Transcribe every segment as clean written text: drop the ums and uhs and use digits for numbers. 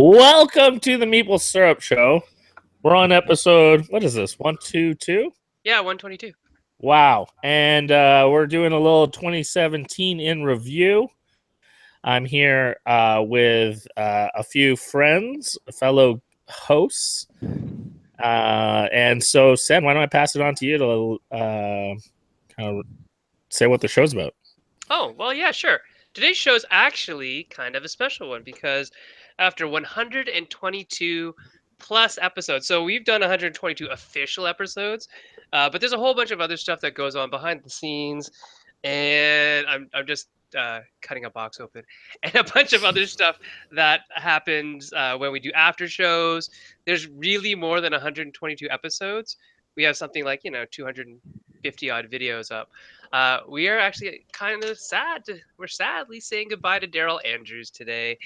Welcome to the Meeple Syrup Show. We're on episode, what is this, 122? Yeah, 122. Wow. And we're doing a little 2017 in review. I'm here with a few friends, fellow hosts. And so, Sam, why don't I pass it on to you to kind of say what the show's about? Oh, well, yeah, sure. Today's show is actually kind of a special one because after 122 plus episodes, so we've done 122 official episodes, but there's a whole bunch of other stuff that goes on behind the scenes, and I'm just cutting a box open, and a bunch of other stuff that happens when we do after shows. There's really more than 122 episodes. We have something like 250 odd videos up. We are actually kind of sad. We're sadly saying goodbye to Daryl Andrews today.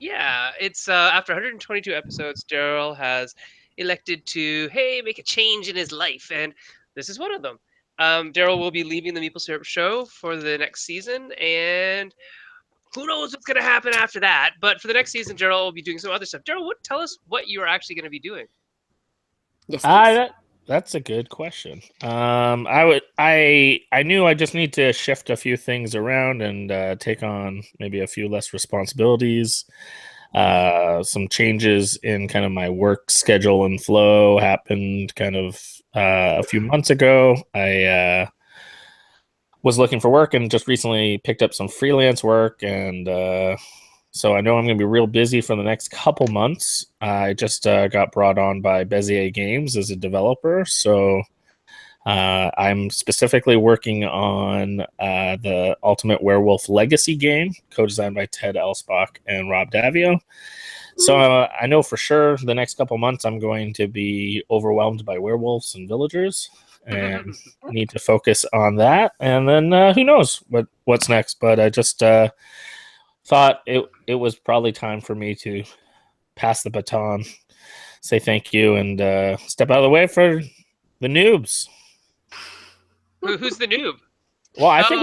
Yeah, it's after 122 episodes, Daryl has elected to make a change in his life, and this is one of them. Daryl will be leaving the Meeple Syrup show for the next season, and who knows what's going to happen after that. But for the next season, Daryl will be doing some other stuff. Daryl, tell us what you are actually going to be doing. Yes, please. That's a good question. I knew I just need to shift a few things around and take on maybe a few less responsibilities. Some changes in kind of my work schedule and flow happened kind of a few months ago. I was looking for work and just recently picked up some freelance work, and so I know I'm going to be real busy for the next couple months. I just got brought on by Bezier Games as a developer, so I'm specifically working on the Ultimate Werewolf Legacy game, co-designed by Ted Elsbach and Rob Davio. So I know for sure the next couple months I'm going to be overwhelmed by werewolves and villagers, and need to focus on that. And then who knows what's next? But I just thought it was probably time for me to pass the baton, say thank you, and step out of the way for the noobs. Who's the noob? Well, I think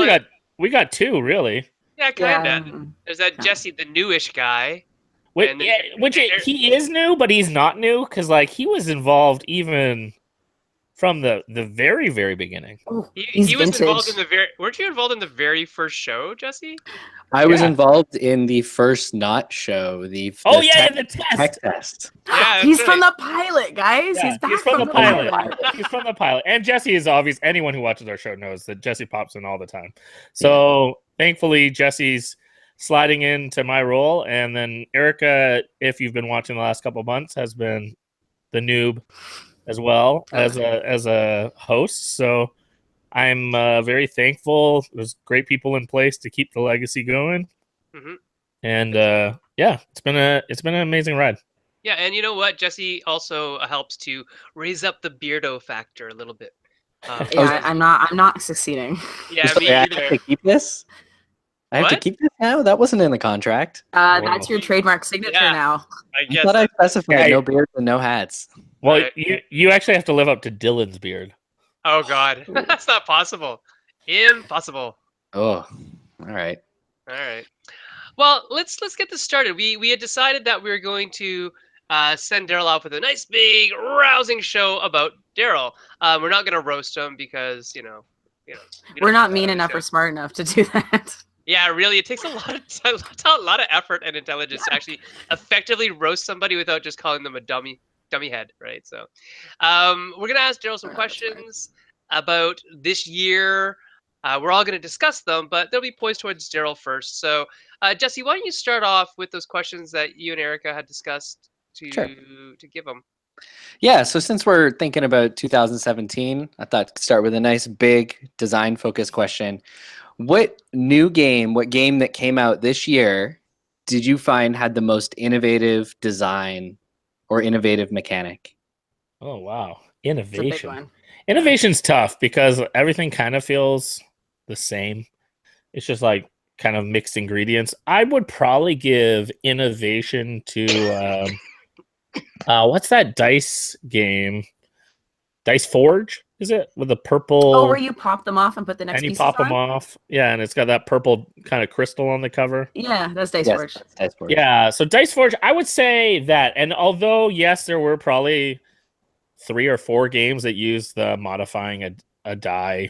we got two, really. Yeah, kind of. There's that Jesse, the newish guy. He is new, but he's not new because he was involved even from the very, very beginning. He was involved in weren't you involved in the very first show, Jesse? I was involved in the first not show. The tech test. Yeah, he's from the pilot, guys. Yeah, he's back from the pilot. He's from the pilot. And Jesse is obvious. Anyone who watches our show knows that Jesse pops in all the time. So thankfully, Jesse's sliding into my role, and then Erica, if you've been watching the last couple of months, has been the noob as well as a host. So I'm very thankful. There's great people in place to keep the legacy going, and it's been an amazing ride. Yeah, and you know what? Jesse also helps to raise up the beardo factor a little bit. I'm not succeeding. Yeah, me I either. have to keep this. I have to keep this now. That wasn't in the contract. That's your trademark signature now. I thought I specified no beards and no hats. Well, you actually have to live up to Dylan's beard. Oh God, that's not possible. Impossible. Oh, all right. Well, let's get this started. We had decided that we were going to send Daryl off with a nice big rousing show about Daryl. We're not going to roast him because we're not mean enough or smart enough to do that. Yeah, really, it takes a lot of effort and intelligence to actually effectively roast somebody without just calling them a dummy head, right? So we're gonna ask Daryl some questions about this year. We're all gonna discuss them, but they'll be poised towards Daryl first. So Jesse, why don't you start off with those questions that you and Erica had discussed to give them? Yeah, so since we're thinking about 2017, I thought to start with a nice big design focused question. What game that came out this year did you find had the most innovative design or innovative mechanic? Oh, wow. Innovation. It's a big one. Innovation's tough because everything kind of feels the same. It's just kind of mixed ingredients. I would probably give innovation to what's that dice game? Dice Forge? is it with the Oh, purple? where you pop them off and put the next And you pieces pop them on? off. Yeah, and it's got that purple kind of crystal on the cover. Yeah, that's Dice Yes, Forge. that's Dice Forge. Yeah, so Dice Forge, I would say that. And although, yes, there were probably 3 or 4 games that used the modifying a die,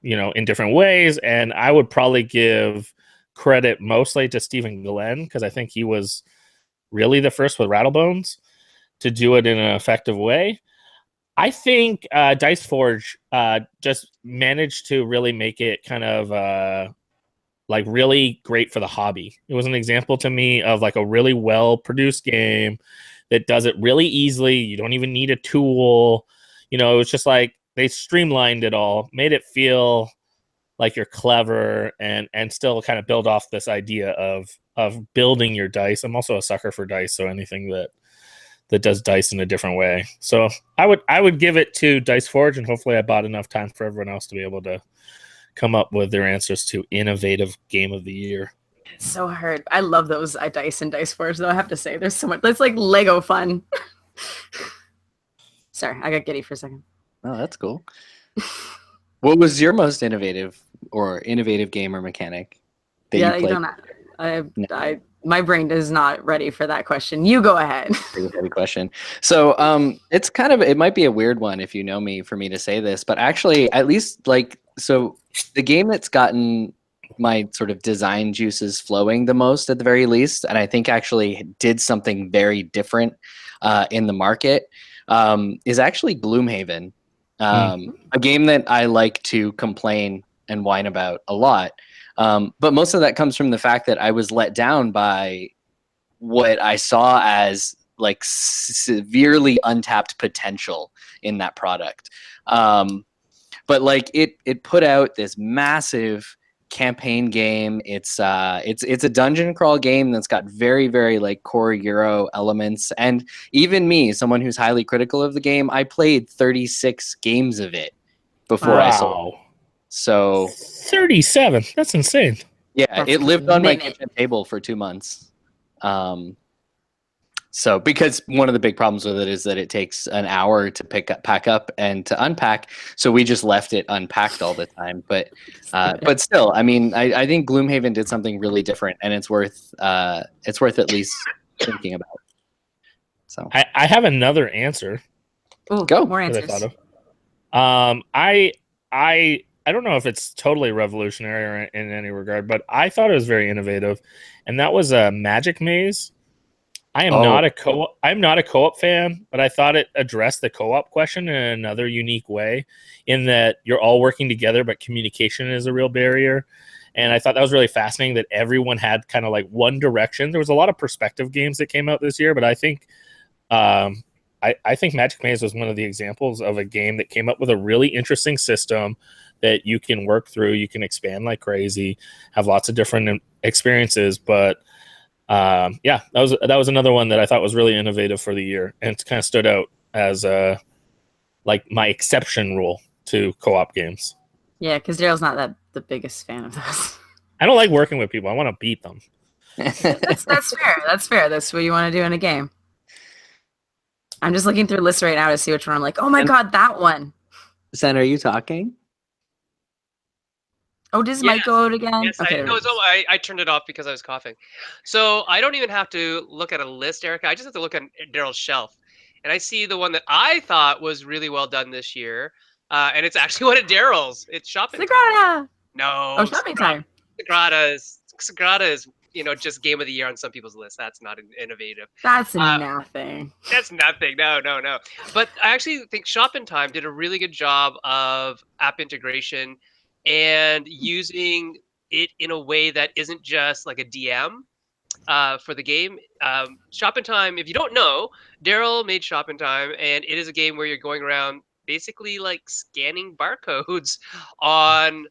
in different ways. And I would probably give credit mostly to Stephen Glenn, because I think he was really the first with Rattlebones to do it in an effective way. I think Dice Forge just managed to really make it kind of like really great for the hobby. It was an example to me of like a really well produced game that does it really easily. You don't even need a tool. It was just like they streamlined it all, made it feel like you're clever and still kind of build off this idea of building your dice. I'm also a sucker for dice, so anything that does dice in a different way. So I would give it to Dice Forge, and hopefully I bought enough time for everyone else to be able to come up with their answers to innovative game of the year. It's so hard. I love those dice and Dice Forge, though. I have to say, there's so much. It's like Lego fun. Sorry, I got giddy for a second. Oh, that's cool. What was your most innovative game or mechanic that you played? You don't. My brain is not ready for that question. You go ahead. Heavy question. So it's it might be a weird one if you know me for me to say this, but actually at least so the game that's gotten my sort of design juices flowing the most at the very least, and I think actually did something very different in the market, is actually Gloomhaven. A game that I like to complain and whine about a lot. But most of that comes from the fact that I was let down by what I saw as like severely untapped potential in that product. But like it put out this massive campaign game. It's a dungeon crawl game that's got very, very like core Euro elements. And even me, someone who's highly critical of the game, I played 36 games of it before I sold it. So 37. That's insane. Yeah, That's it lived on my minute. kitchen table for 2 months. So because one of the big problems with it is that it takes an hour to pack up and to unpack. So we just left it unpacked all the time. But still, I mean, I think Gloomhaven did something really different, and it's worth at least thinking about. So I have another answer. Ooh, Go. more that I answers. thought of. I don't know if it's totally revolutionary or in any regard, but I thought it was very innovative, and that was a Magic Maze. I'm not a co-op fan, but I thought it addressed the co-op question in another unique way, in that you're all working together, but communication is a real barrier. And I thought that was really fascinating that everyone had kind of like one direction. There was a lot of perspective games that came out this year, but I think I think Magic Maze was one of the examples of a game that came up with a really interesting system that you can work through. You can expand like crazy, have lots of different experiences, but yeah, that was another one that I thought was really innovative for the year, and it kind of stood out as like my exception rule to co-op games. Yeah, because Daryl's not the biggest fan of those. I don't like working with people. I want to beat them. That's fair. That's fair. That's what you want to do in a game. I'm just looking through lists right now to see which one I'm like, oh my god, that one. Sen, are you talking? Oh, does Mike go out again? Yes, Okay, I turned it off because I was coughing. So I don't even have to look at a list, Erica. I just have to look at Daryl's shelf. And I see the one that I thought was really well done this year. And it's actually one of Daryl's. It's Shopping Time. Sagrada. No. Oh, Shopping Time. Sagrada is, just game of the year on some people's list. That's not innovative. That's nothing. That's nothing. No. But I actually think Shopping Time did a really good job of app integration and using it in a way that isn't just like a DM for the game. Shopping Time, if you don't know, Daryl made Shopping Time, and it is a game where you're going around basically like scanning barcodes on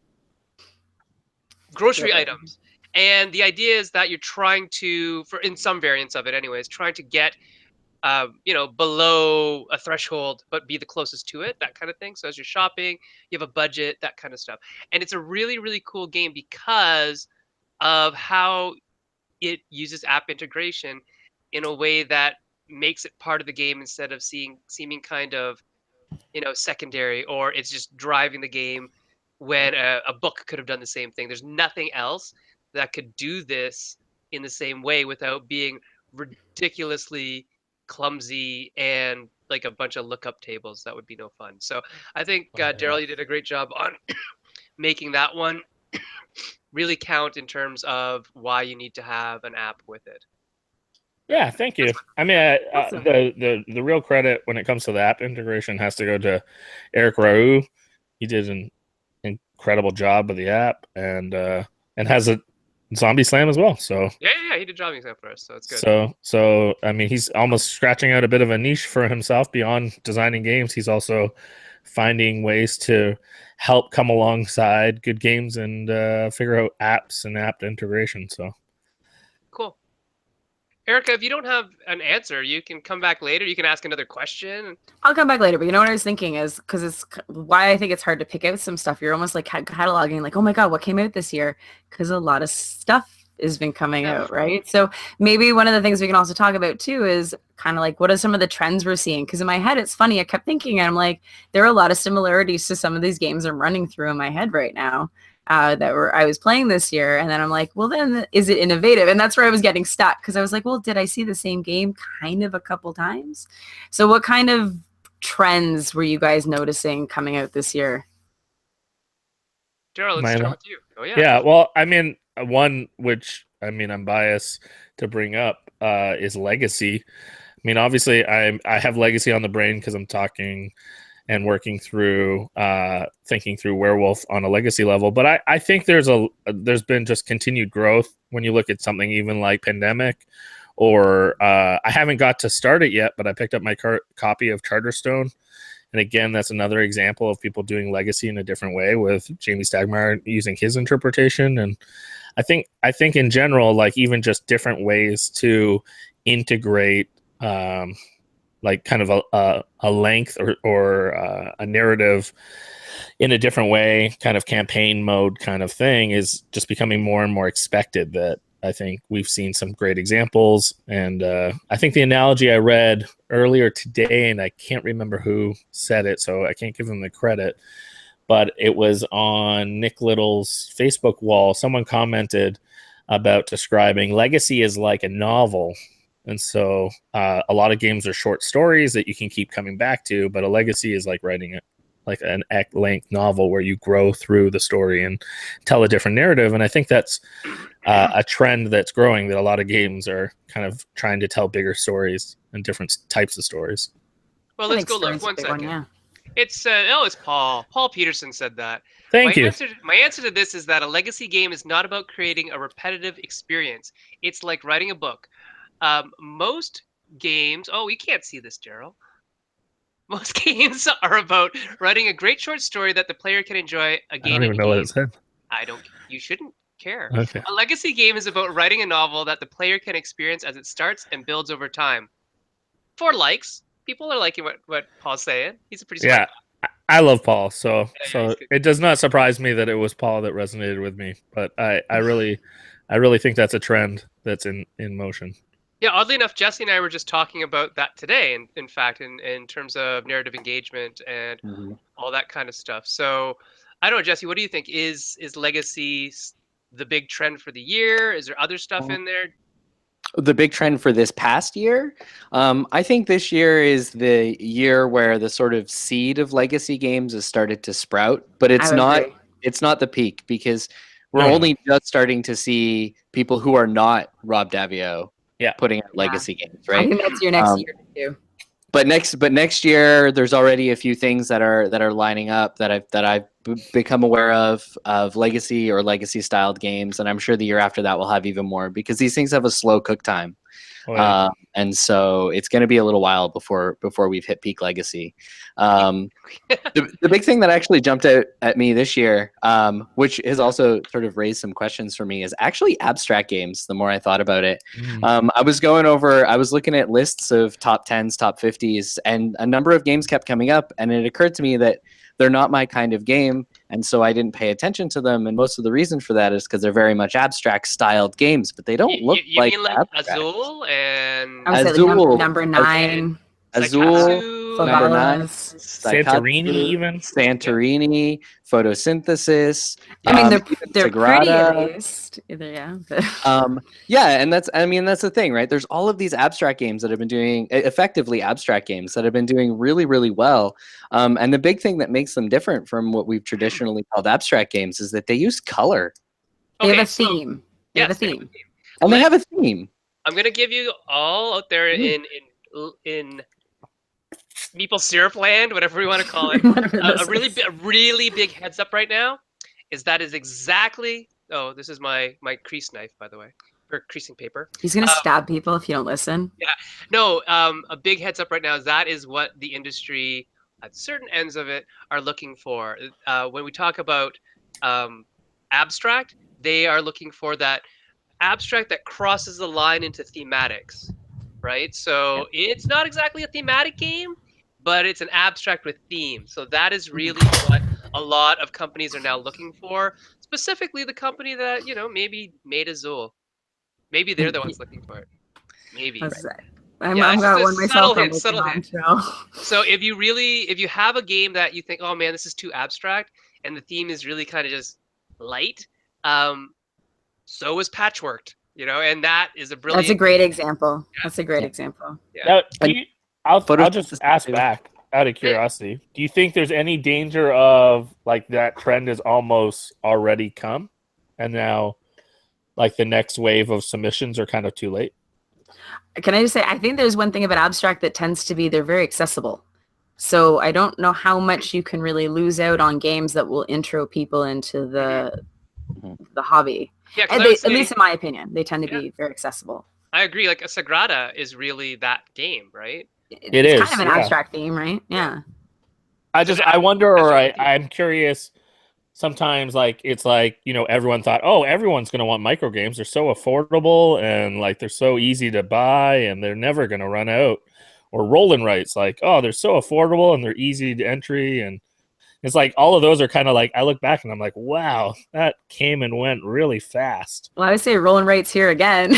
grocery items. And the idea is that you're trying to, in some variants of it anyways, trying to get below a threshold, but be the closest to it, that kind of thing. So as you're shopping, you have a budget, that kind of stuff. And it's a really, really cool game because of how it uses app integration in a way that makes it part of the game instead of seeming kind of secondary, or it's just driving the game when a book could have done the same thing. There's nothing else that could do this in the same way without being ridiculously clumsy and like a bunch of lookup tables. That would be no fun. So I think Daryl, you did a great job on making that one really count in terms of why you need to have an app with it. Yeah, thank you. I mean, Awesome. the real credit when it comes to the app integration has to go to Eric Raoult. He did an incredible job with the app, and has a Zombie Slam as well. So yeah, he did Zombie Slam for us, so it's good. So I mean, he's almost scratching out a bit of a niche for himself beyond designing games. He's also finding ways to help come alongside good games and figure out apps and app integration. So cool. Erica, if you don't have an answer, you can come back later. You can ask another question. I'll come back later, but you know what I was thinking is, because it's why I think it's hard to pick out some stuff. You're almost like cataloging, like, oh my God, what came out this year? Because a lot of stuff has been coming out, right? So maybe one of the things we can also talk about too is kind of like, what are some of the trends we're seeing? Because in my head, it's funny. I kept thinking, and I'm like, there are a lot of similarities to some of these games I'm running through in my head right now. I was playing this year, and then I'm like, well, then is it innovative? And that's where I was getting stuck, because I was like, well, did I see the same game kind of a couple times? So what kind of trends were you guys noticing coming out this year? Daryl, let's start with you. Oh yeah. Yeah, well, I mean, one which I'm biased to bring up is Legacy. I mean, obviously, I have Legacy on the brain because I'm talking and working through thinking through Werewolf on a legacy level, but I think there's been just continued growth when you look at something even like Pandemic, or I haven't got to start it yet, but I picked up my copy of Charterstone, and again, that's another example of people doing legacy in a different way with Jamie Stagmeyer using his interpretation. And I think in general, like even just different ways to integrate like kind of a length or a narrative in a different way, kind of campaign mode kind of thing, is just becoming more and more expected. That I think we've seen some great examples. And I think the analogy I read earlier today, and I can't remember who said it, so I can't give them the credit, but it was on Nick Little's Facebook wall. Someone commented about describing Legacy as like a novel. And so a lot of games are short stories that you can keep coming back to, but a legacy is like writing it like an act-length novel where you grow through the story and tell a different narrative. And I think that's a trend that's growing, that a lot of games are kind of trying to tell bigger stories and different types of stories. Well, let's go look 1 second. Yeah. It's Paul. Paul Peterson said that. Thank you. My answer to this is that a legacy game is not about creating a repetitive experience. It's like writing a book. Most games, you can't see this, Daryl. Most games are about writing a great short story that the player can enjoy again. I don't even know what it said. You shouldn't care. Okay. A legacy game is about writing a novel that the player can experience as it starts and builds over time. For likes, people are liking what Paul's saying. He's a pretty smart guy. I love Paul, so it does not surprise me that it was Paul that resonated with me. But I really think that's a trend that's in motion. Yeah, oddly enough, Jessey and I were just talking about that today, in fact, in terms of narrative engagement and all that kind of stuff. So, I don't know, Jessey, what do you think? Is Legacy the big trend for the year? Is there other stuff in there? The big trend for this past year? I think this year is the year where the sort of seed of legacy games has started to sprout, but it's not the peak, because we're only just starting to see people who are not Rob Daviau putting out legacy games, right? I think that's your next year too. But next year, there's already a few things that are lining up that I've become aware of legacy or legacy styled games, and I'm sure the year after that we'll have even more, because these things have a slow cook time. And so it's going to be a little while before we've hit peak legacy. The big thing that actually jumped out at me this year, which has also sort of raised some questions for me, is actually abstract games. The more I thought about it, I was looking at lists of top 10s, top 50s, and a number of games kept coming up, and it occurred to me that they're not my kind of game, and so I didn't pay attention to them. And most of the reason for that is because they're very much abstract styled games, but they don't look you like mean like abstract. Azul and I would say like number 9. Azul, Number 9, Favelas. Santorini, Daikatsu, even. Santorini, photosynthesis. I mean, even they're pretty at Sagrada. least. Either, yeah. But Yeah, and that's the thing, right? There's all of these abstract games that have been doing effectively abstract games that have been doing really, really well. And the big thing that makes them different from what we've traditionally called abstract games is that they use color. they have Okay, a theme. They have a yes, they have a theme. theme. And they have a theme. I'm gonna give you all out there in Meeple Syrup land, whatever we want to call it, Whatever a this is. really big heads up right now is exactly. Oh, this is my crease knife, by the way, or creasing paper. He's gonna stab people if you don't listen. No, a big heads up right now is that is what the industry at certain ends of it are looking for. When we talk about abstract, they are looking for that abstract that crosses the line into thematics, right? So it's not exactly a thematic game, but it's an abstract with theme. So that is really what a lot of companies are now looking for. Specifically, the company that maybe made Azul. Maybe they're the ones looking for it. Maybe. I'm Yeah, got it's one a myself. subtle hint. So if you have a game that you think, oh man, this is too abstract, and the theme is really kind of just light, so is Patchworked, and that is a brilliant. That's a great example. Yeah. That's a great example. Yeah. Now, I'll just ask back out of curiosity. Do you think there's any danger of like that trend has almost already come, and now like the next wave of submissions are kind of too late? Can I just say, I think there's one thing about abstract that tends to be they're very accessible. So I don't know how much you can really lose out on games that will intro people into the hobby. Yeah, At least in my opinion, they tend to be very accessible. I agree. Like a Sagrada is really that game, right? It's kind of an abstract theme, right? Yeah. I wonder, or I'm curious. Sometimes like it's like, everyone thought, oh, everyone's going to want micro games. They're so affordable and like they're so easy to buy and they're never going to run out. Or roll and writes, like, oh, they're so affordable and they're easy to entry. And it's like all of those are kind of like, I look back and I'm like, wow, that came and went really fast. Well, I would say roll and writes here again.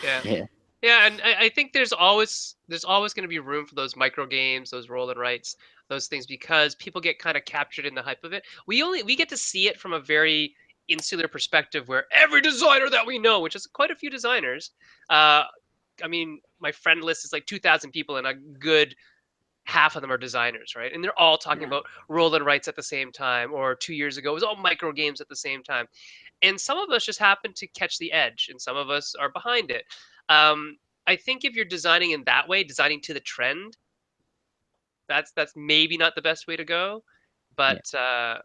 Yeah, and I think there's always going to be room for those micro games, those roll and writes, those things, because people get kind of captured in the hype of it. We get to see it from a very insular perspective, where every designer that we know, which is quite a few designers, I mean, my friend list is like 2,000 people, and a good half of them are designers, right? And they're all talking about roll and writes at the same time, or 2 years ago it was all micro games at the same time. And some of us just happen to catch the edge, and some of us are behind it. I think if you're designing in that way, designing to the trend, that's maybe not the best way to go. But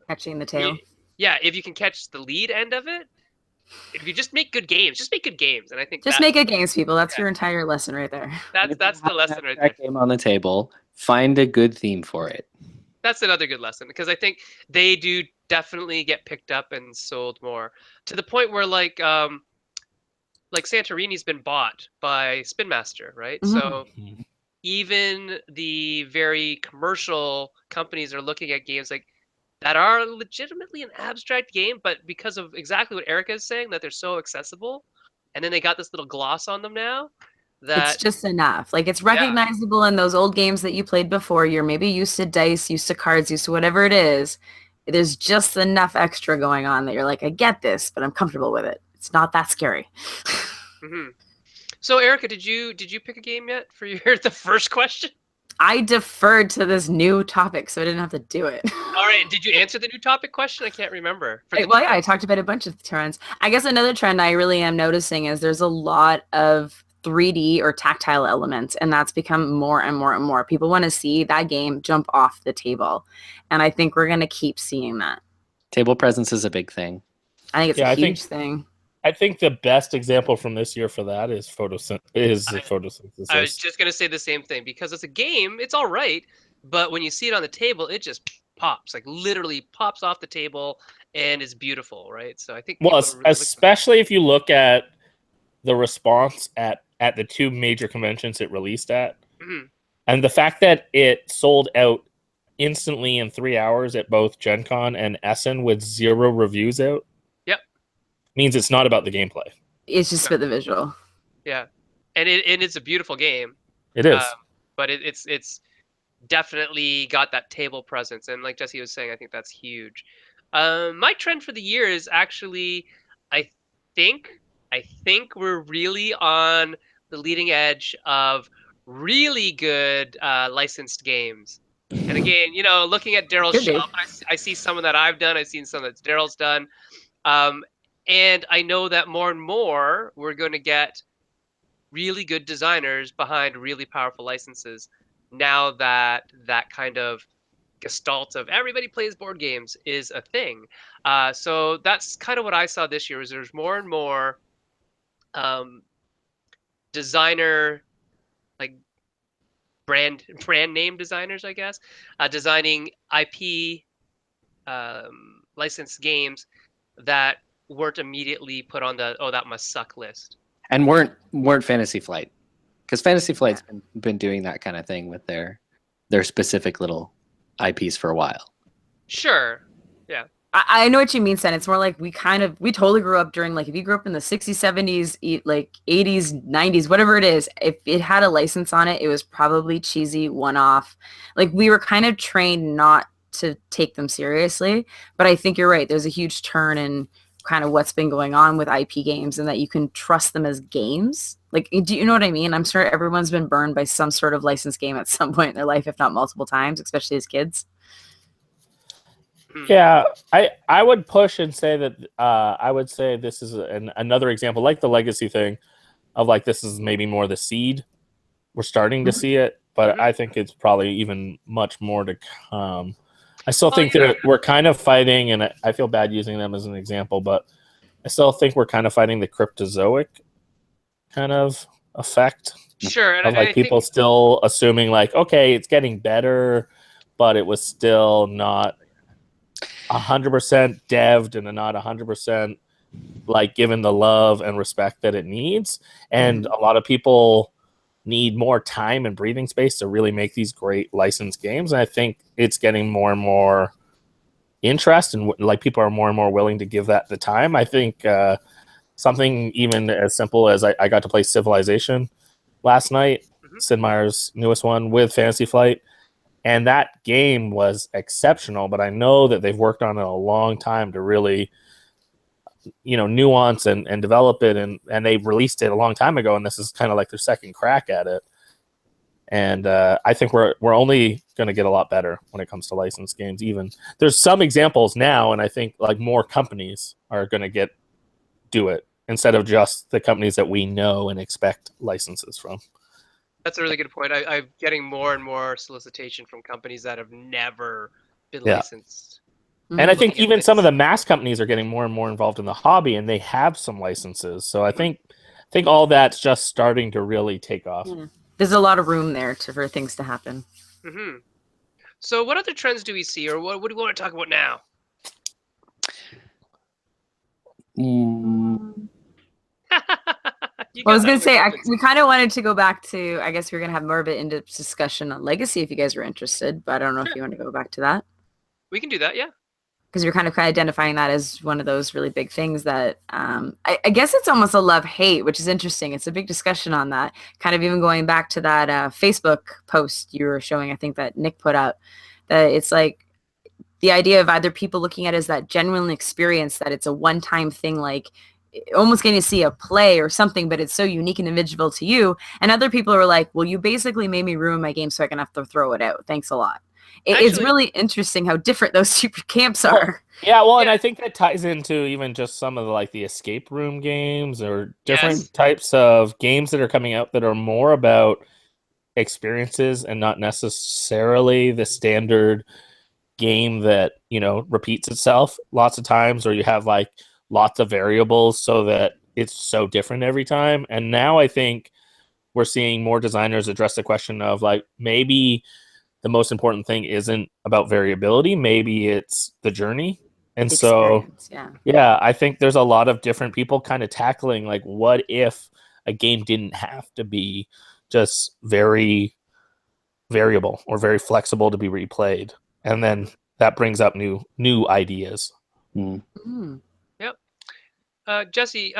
catching the tail. If you can catch the lead end of it, if you just make good games, and I think make good games, people. That's your entire lesson right there. That's the lesson right there. Game on the table. Find a good theme for it. That's another good lesson, because I think they do definitely get picked up and sold more, to the point where like Santorini's been bought by Spin Master, right? Mm-hmm. So even the very commercial companies are looking at games like that are legitimately an abstract game, but because of exactly what Erica is saying, that they're so accessible, and then they got this little gloss on them now. That it's just enough. Like, it's recognizable in those old games that you played before. You're maybe used to dice, used to cards, used to whatever it is. There's just enough extra going on that you're like, I get this, but I'm comfortable with it. It's not that scary. So, Erica, did you pick a game yet for the first question? I deferred to this new topic, so I didn't have to do it. All right. Did you answer the new topic question? I can't remember. I talked about a bunch of trends. I guess another trend I really am noticing is there's a lot of 3D or tactile elements, and that's become more and more and more. People want to see that game jump off the table, and I think we're going to keep seeing that. Table presence is a big thing. I think it's a huge thing. I think the best example from this year for that is photosynthesis. I was just going to say the same thing, because it's a game, it's all right, but when you see it on the table, it just pops, like literally pops off the table, and is beautiful, right? So I think especially if you look at the response at the two major conventions it released at, and the fact that it sold out instantly in 3 hours at both Gen Con and Essen with 0 reviews out. Means it's not about the gameplay. It's just about the visual. Yeah, and it's a beautiful game. It is, but it's definitely got that table presence. And like Jesse was saying, I think that's huge. My trend for the year is actually, I think, I think we're really on the leading edge of really good licensed games. And again, you know, looking at Daryl's Could be. shop, I see some that I've done. I've seen some that Daryl's done. And I know that more and more we're going to get really good designers behind really powerful licenses now that that kind of gestalt of everybody plays board games is a thing. So that's kind of what I saw this year is there's more and more um, designer like brand name designers, I guess, designing IP licensed games that weren't immediately put on the that must suck list. And weren't Fantasy Flight, because Fantasy Flight's been doing that kind of thing with their specific little IPs for a while. Sure. Yeah. I know what you mean, Sen. It's more like we totally grew up during, like, if you grew up in the 60s, 70s, like 80s, 90s, whatever it is, if it had a license on it, it was probably cheesy, one-off. Like, we were kind of trained not to take them seriously. But I think you're right. There's a huge turn in kind of what's been going on with IP games and that you can trust them as games. Like, do you know what I mean? I'm sure everyone's been burned by some sort of licensed game at some point in their life, if not multiple times, especially as kids. Yeah, I would push and say that I would say this is another example, like the legacy thing, of like this is maybe more the seed. We're starting to see it, but I think it's probably even much more to come. I still think that we're kind of fighting, and I feel bad using them as an example, but I still think we're kind of fighting the cryptozoic kind of effect. Sure, and of like people still assuming like, okay, it's getting better, but it was still not 100% devved and not 100% like given the love and respect that it needs. And a lot of people need more time and breathing space to really make these great licensed games. And I think it's getting more and more interest, and like people are more and more willing to give that the time. I think something even as simple as I got to play Civilization last night, Sid Meier's newest one, with Fantasy Flight. And that game was exceptional, but I know that they've worked on it a long time to really, nuance and develop it. And they released it a long time ago, and this is kind of like their second crack at it. And I think we're only going to get a lot better when it comes to licensed games. Even there's some examples now, and I think like more companies are going to do it instead of just the companies that we know and expect licenses from. That's a really good point. I'm getting more and more solicitation from companies that have never been Yeah. licensed. And I think even some of the mass companies are getting more and more involved in the hobby, and they have some licenses. So I think all that's just starting to really take off. There's a lot of room there for things to happen. So what other trends do we see, or what do we want to talk about now? I was going to say, we kind of wanted to go back to, I guess we are going to have more of an in-depth discussion on Legacy if you guys were interested, but I don't know if you want to go back to that. We can do that, yeah. Because you're kind of identifying that as one of those really big things that I guess it's almost a love-hate, which is interesting. It's a big discussion on that. Kind of even going back to that Facebook post you were showing, I think that Nick put up, that it's like the idea of either people looking at it as that genuine experience, that it's a one-time thing, like almost getting to see a play or something, but it's so unique and individual to you. And other people are like, well, you basically made me ruin my game, so I can have to throw it out. Thanks a lot. It's really interesting how different those two camps are. Well, and I think that ties into even just some of the escape room games or different types of games that are coming out that are more about experiences and not necessarily the standard game that, repeats itself lots of times, or you have lots of variables so that it's so different every time. And now I think we're seeing more designers address the question of maybe the most important thing isn't about variability. Maybe it's the journey. And so, I think there's a lot of different people kind of tackling what if a game didn't have to be just very variable or very flexible to be replayed. And then that brings up new ideas. Yep. Jesse,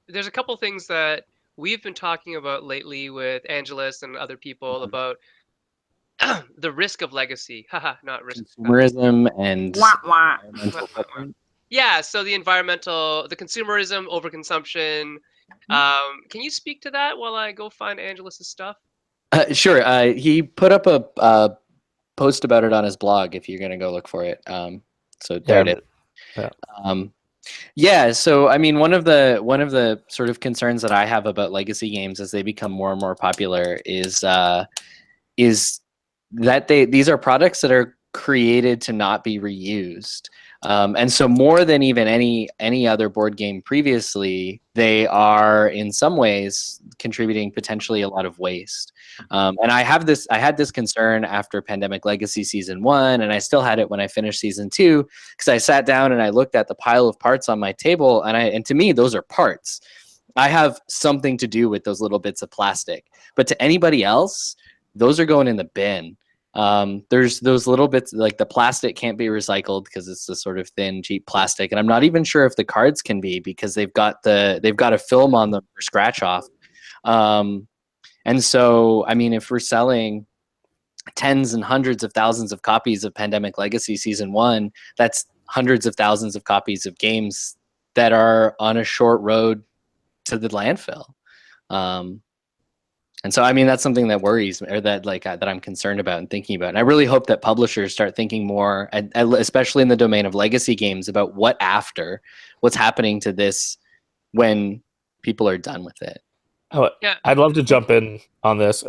there's a couple things that we've been talking about lately with Angelus and other people about the risk of legacy. Haha, not risk. Consumerism and Wah, wah. environmental footprint. Yeah, so the consumerism, overconsumption. Can you speak to that while I go find Angelus's stuff? Sure. He put up a post about it on his blog if you're going to go look for it. So there it is. Yeah. Yeah, so I mean, one of the sort of concerns that I have about legacy games as they become more and more popular is that these are products that are created to not be reused. And so more than even any other board game previously, they are in some ways contributing potentially a lot of waste. And I had this concern after Pandemic Legacy Season 1, and I still had it when I finished Season 2, because I sat down and I looked at the pile of parts on my table, and to me, those are parts. I have something to do with those little bits of plastic. But to anybody else, those are going in the bin. There's those little bits, like the plastic can't be recycled because it's the sort of thin, cheap plastic, and I'm not even sure if the cards can be, because they've got a film on them for scratch off. And so, I mean, if we're selling tens and hundreds of thousands of copies of Pandemic Legacy Season 1, that's hundreds of thousands of copies of games that are on a short road to the landfill. And so, I mean, that's something that worries me, or that I'm concerned about and thinking about. And I really hope that publishers start thinking more, especially in the domain of legacy games, about what's happening to this when people are done with it. Oh, yeah. I'd love to jump in on this.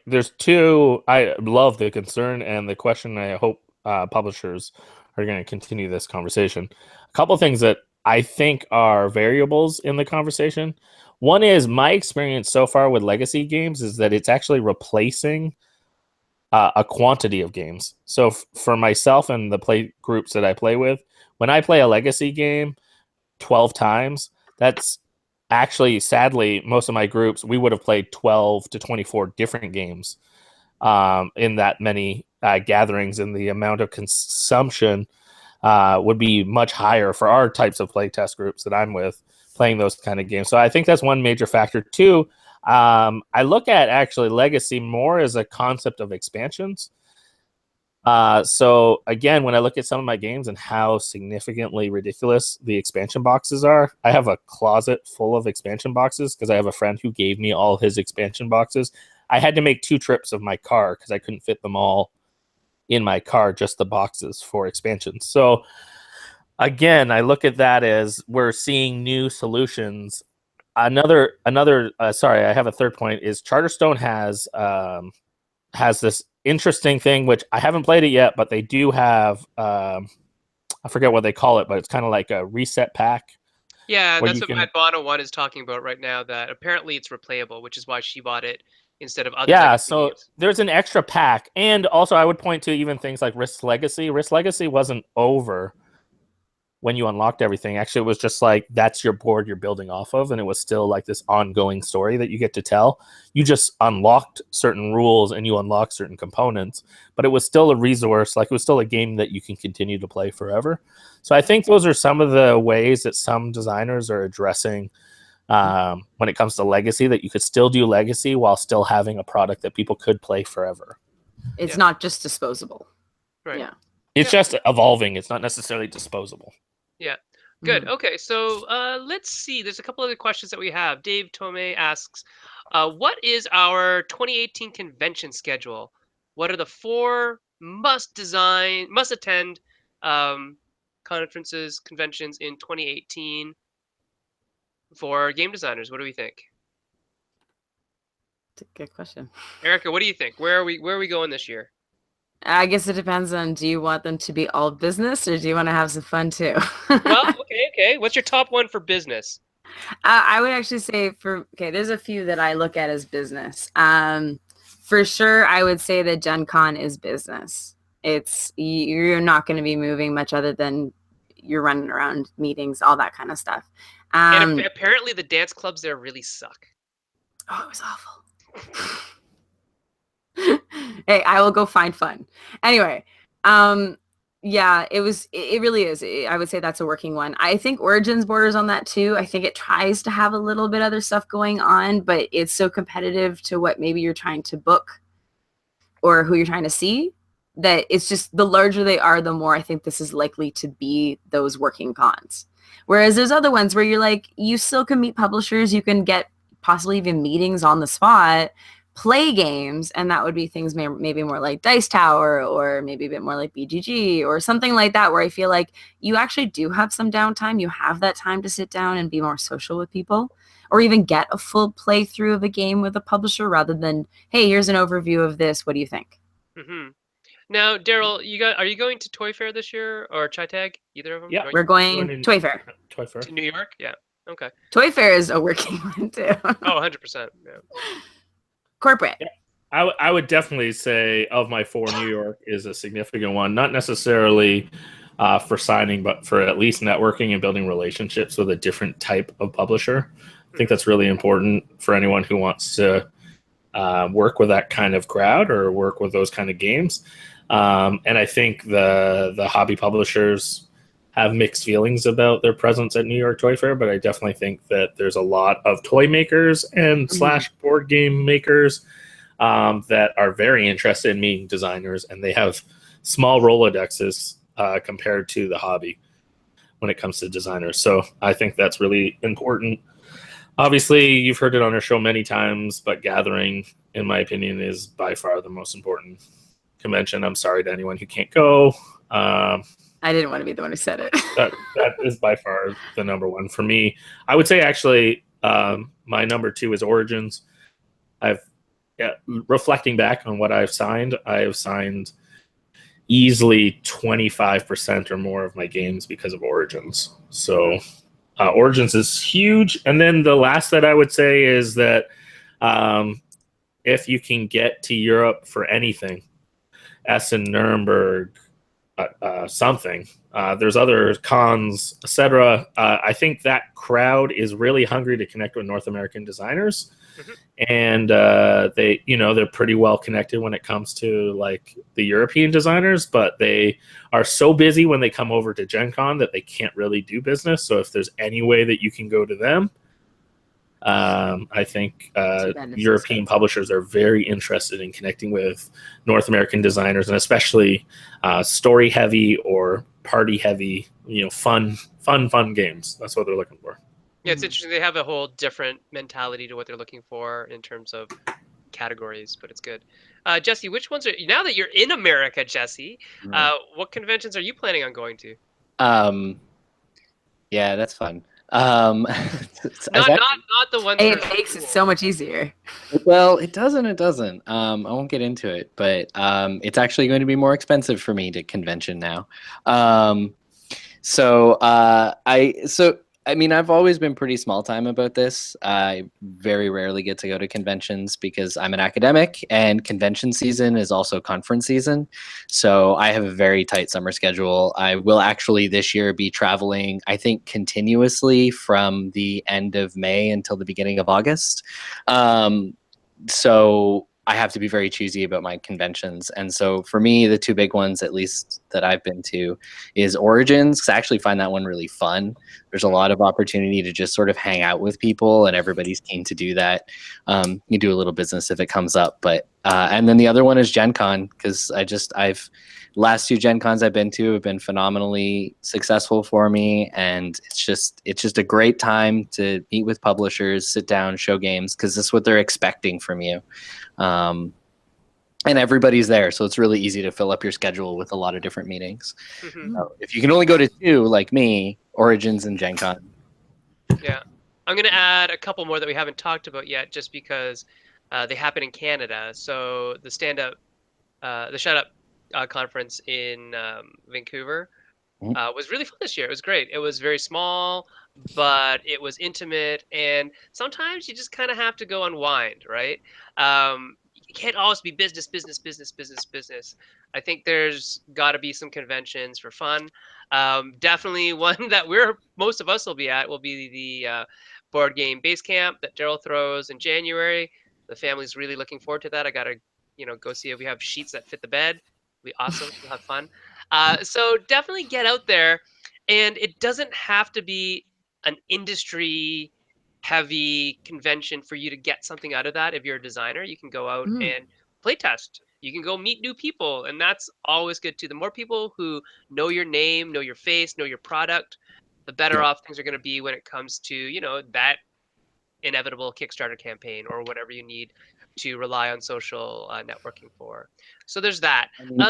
There's two. I love the concern and the question. I hope publishers are going to continue this conversation. A couple of things that I think are variables in the conversation. One is, my experience so far with legacy games is that it's actually replacing a quantity of games. So for myself and the play groups that I play with, when I play a legacy game 12 times, that's actually, sadly, most of my groups, we would have played 12 to 24 different games in that many gatherings, and the amount of consumption would be much higher for our types of playtest groups that I'm with, playing those kind of games. So I think that's one major factor. Two, I look at actually legacy more as a concept of expansions. So again, when I look at some of my games and how significantly ridiculous the expansion boxes are, I have a closet full of expansion boxes because I have a friend who gave me all his expansion boxes. I had to make 2 trips of my car because I couldn't fit them all in my car, just the boxes for expansions. So again, I look at that as we're seeing new solutions. Another sorry, I have a third point, is Charterstone has this interesting thing, which I haven't played it yet, but they do have, I forget what they call it, but it's kind of like a reset pack. Yeah, that's what Madbana 1 is talking about right now, that apparently it's replayable, which is why she bought it instead of other games. There's an extra pack. And also I would point to even things like Risk Legacy. Risk Legacy wasn't over when you unlocked everything. Actually, it was just like, that's your board you're building off of, and it was still like this ongoing story that you get to tell. You just unlocked certain rules and you unlocked certain components, but it was still a resource. Like, it was still a game that you can continue to play forever. So I think those are some of the ways that some designers are addressing when it comes to legacy, that you could still do legacy while still having a product that people could play forever. It's not just disposable. Right. Yeah. It's just evolving. It's not necessarily disposable. Yeah. Good. Okay. So let's see. There's a couple other questions that we have. Dave Tomei asks, what is our 2018 convention schedule? What are the 4 must-attend conferences, conventions in 2018 for game designers? What do we think? That's a good question. Erica, what do you think? Where are we going this year? I guess it depends on, do you want them to be all business, or do you want to have some fun too? Well, okay. What's your top one for business? I would actually say there's a few that I look at as business. For sure, I would say that Gen Con is business. You're not going to be moving much other than you're running around meetings, all that kind of stuff. And apparently the dance clubs there really suck. Oh, it was awful. Hey, I will go find fun. Anyway, yeah, it really is. I would say that's a working one. I think Origins borders on that too. I think it tries to have a little bit other stuff going on, but it's so competitive to what maybe you're trying to book or who you're trying to see, that it's just the larger they are, the more I think this is likely to be those working cons. Whereas there's other ones where you're like, you still can meet publishers, you can get possibly even meetings on the spot, play games, and that would be things maybe more like Dice Tower, or maybe a bit more like BGG or something like that, where I feel like you actually do have some downtime. You have that time to sit down and be more social with people, or even get a full playthrough of a game with a publisher rather than, hey, here's an overview of this. What do you think? Mm-hmm. Now, Daryl, are you going to Toy Fair this year or Chai Tag? Either of them? Yeah, We're going Toy Fair. Toy Fair. To New York? Yeah. Okay. Toy Fair is a working one too. Oh, 100%. Yeah. Corporate. Yeah. I would definitely say of my 4, New York is a significant one, not necessarily for signing, but for at least networking and building relationships with a different type of publisher. I think that's really important for anyone who wants to work with that kind of crowd or work with those kind of games. And I think the hobby publishers have mixed feelings about their presence at New York Toy Fair, but I definitely think that there's a lot of toy makers and / board game makers that are very interested in meeting designers, and they have small Rolodexes compared to the hobby when it comes to designers. So I think that's really important. Obviously, you've heard it on our show many times, but gathering, in my opinion, is by far the most important convention. I'm sorry to anyone who can't go. I didn't want to be the one who said it. that is by far the number one for me. I would say actually my number 2 is Origins. Reflecting back on what I have signed easily 25% or more of my games because of Origins. So Origins is huge. And then the last that I would say is that if you can get to Europe for anything, Essen, Nuremberg, something. There's other cons, etc. I think that crowd is really hungry to connect with North American designers, and they're pretty well connected when it comes to like the European designers, but they are so busy when they come over to Gen Con that they can't really do business. So if there's any way that you can go to them, I think European publishers are very interested in connecting with North American designers, and especially story heavy or party heavy, fun games. That's what they're looking for. Yeah, it's interesting. They have a whole different mentality to what they're looking for in terms of categories, but it's good. Jessey, which ones are, now that you're in America, Jessey, what conventions are you planning on going to? Yeah, that's fun. Not the ones it makes it so much easier. Well, it doesn't. I won't get into it, but it's actually going to be more expensive for me to convention now. I mean, I've always been pretty small time about this. I very rarely get to go to conventions because I'm an academic, and convention season is also conference season. So I have a very tight summer schedule. I will actually this year be traveling, I think, continuously from the end of May until the beginning of August. So I have to be very choosy about my conventions. And so for me, the 2 big ones, at least that I've been to, is Origins, because I actually find that one really fun. There's a lot of opportunity to just sort of hang out with people, and everybody's keen to do that. You do a little business if it comes up. But and then the other one is Gen Con, because last 2 Gen Cons I've been to have been phenomenally successful for me, and it's just a great time to meet with publishers, sit down, show games, because that's what they're expecting from you. And everybody's there, so it's really easy to fill up your schedule with a lot of different meetings. So if you can only go to 2, like me, Origins and Gen Con. Yeah, I'm going to add a couple more that we haven't talked about yet, just because they happen in Canada. So the the Shut Up conference in Vancouver was really fun this year. It was great. It was very small, but it was intimate, and sometimes you just kind of have to go unwind, right? You can't always be business. I think there's got to be some conventions for fun. Definitely one that most of us will be at will be the board game base camp that Daryl throws in January. The family's really looking forward to that. I gotta, go see if we have sheets that fit the bed. It'll be awesome. We'll have fun. So definitely get out there, and it doesn't have to be an industry heavy convention for you to get something out of that. If you're a designer, you can go out and playtest. You can go meet new people, and that's always good too. The more people who know your name, know your face, know your product, the better off things are going to be when it comes to, you know, that inevitable Kickstarter campaign or whatever you need to rely on social networking for. So there's that. I mean,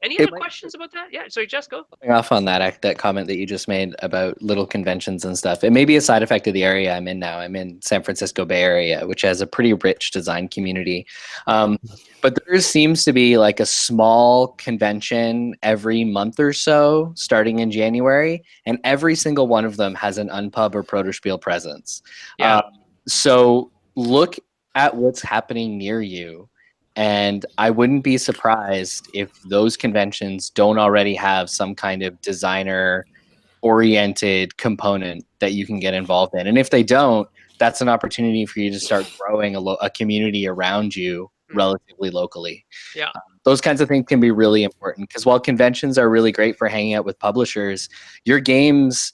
Any it other might questions about that? Yeah, sorry, Jess, go. off on that comment that you just made about little conventions and stuff. It may be a side effect of the area I'm in now. I'm in San Francisco Bay Area, which has a pretty rich design community. But there seems to be like a small convention every month or so, starting in January, and every single one of them has an Unpub or Protospiel presence. Yeah. So look at what's happening near you. And I wouldn't be surprised if those conventions don't already have some kind of designer-oriented component that you can get involved in. And if they don't, that's an opportunity for you to start growing a community around you relatively locally. Yeah. Those kinds of things can be really important because while conventions are really great for hanging out with publishers, your games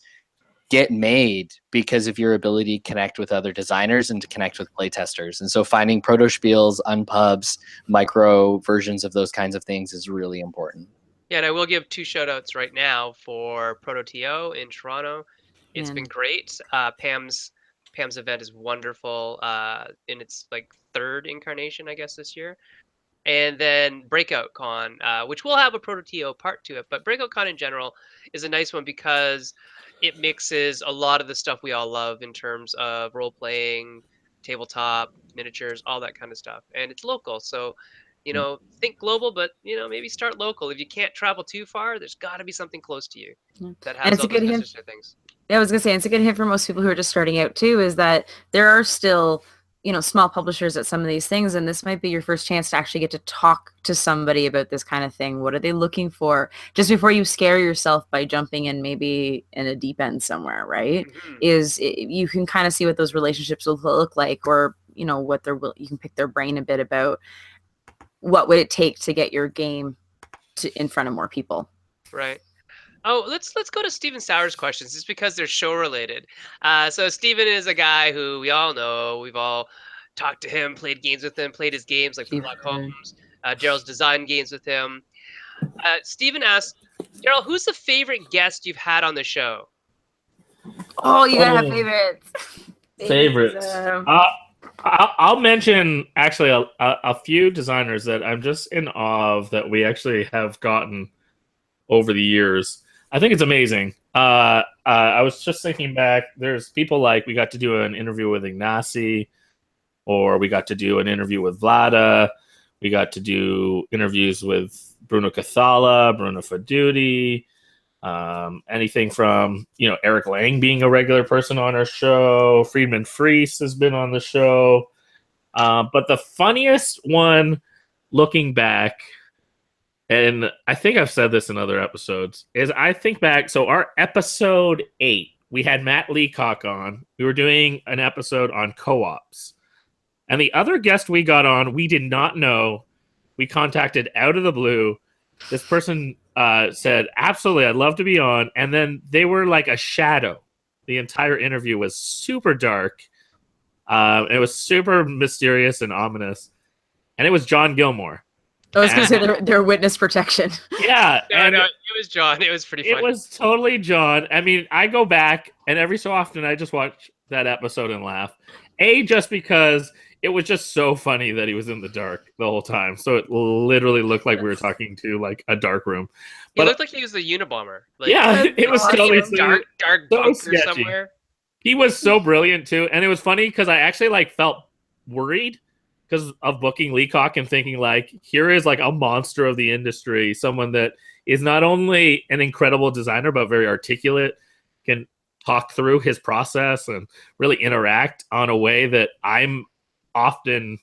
get made because of your ability to connect with other designers and to connect with playtesters. And so finding proto-spiels, unpubs, micro versions of those kinds of things is really important. Yeah, and I will give 2 shout-outs right now for Proto-TO in Toronto. It's been great. Pam's event is wonderful in its like 3rd incarnation, I guess, this year. And then Breakout Con, which will have a Proto-TO part to it, but Breakout Con in general is a nice one because it mixes a lot of the stuff we all love in terms of role-playing, tabletop, miniatures, all that kind of stuff. And it's local, so, you know, think global, but, you know, maybe start local. If you can't travel too far, there's got to be something close to you that has all those necessary things. Yeah, I was gonna say, it's a good hint for most people who are just starting out too, is that there are still, you know, small publishers at some of these things, and this might be your first chance to actually get to talk to somebody about this kind of thing. What are they looking for? Just before you scare yourself by jumping in maybe in a deep end somewhere, right? You can kind of see what those relationships will look like, or, you know, what you can pick their brain a bit about what would it take to get your game in front of more people. Right. Oh, let's go to Steven Sauer's questions, just because they're show related. So Steven is a guy who we all know. We've all talked to him, played games with him, played his games like Block Homes. Daryl's designed games with him. Steven asks, Daryl, who's the favorite guest you've had on the show? Oh, you gotta have favorites. Favorites. I'll mention actually a few designers that I'm just in awe of that we actually have gotten over the years. I think it's amazing. I was just thinking back. There's people like we got to do an interview with Ignacy, or we got to do an interview with Vlada. We got to do interviews with Bruno Cathala, Bruno Faduti, anything from, you know, Eric Lang being a regular person on our show. Friedman Fries has been on the show. But the funniest one, looking back, and I think I've said this in other episodes, is I think back, so our episode 8, we had Matt Leacock on. We were doing an episode on co-ops. And the other guest we got on, we did not know. We contacted out of the blue. This person said, absolutely, I'd love to be on. And then they were like a shadow. The entire interview was super dark. It was super mysterious and ominous. And it was John Gilmore. I was going to say their witness protection. Yeah. No, it was John. It was pretty funny. It was totally John. I mean, I go back, and every so often I just watch that episode and laugh. Just because it was just so funny that he was in the dark the whole time. So it literally looked like we were talking to like a dark room. But it looked like he was the Unabomber. Like, yeah, it was totally dark bunker sketchy. somewhere. He was so brilliant too, and it was funny because I actually like felt worried because of booking Leacock and thinking like, here is like a monster of the industry, someone that is not only an incredible designer but very articulate, can talk through his process and really interact on a way that I'm often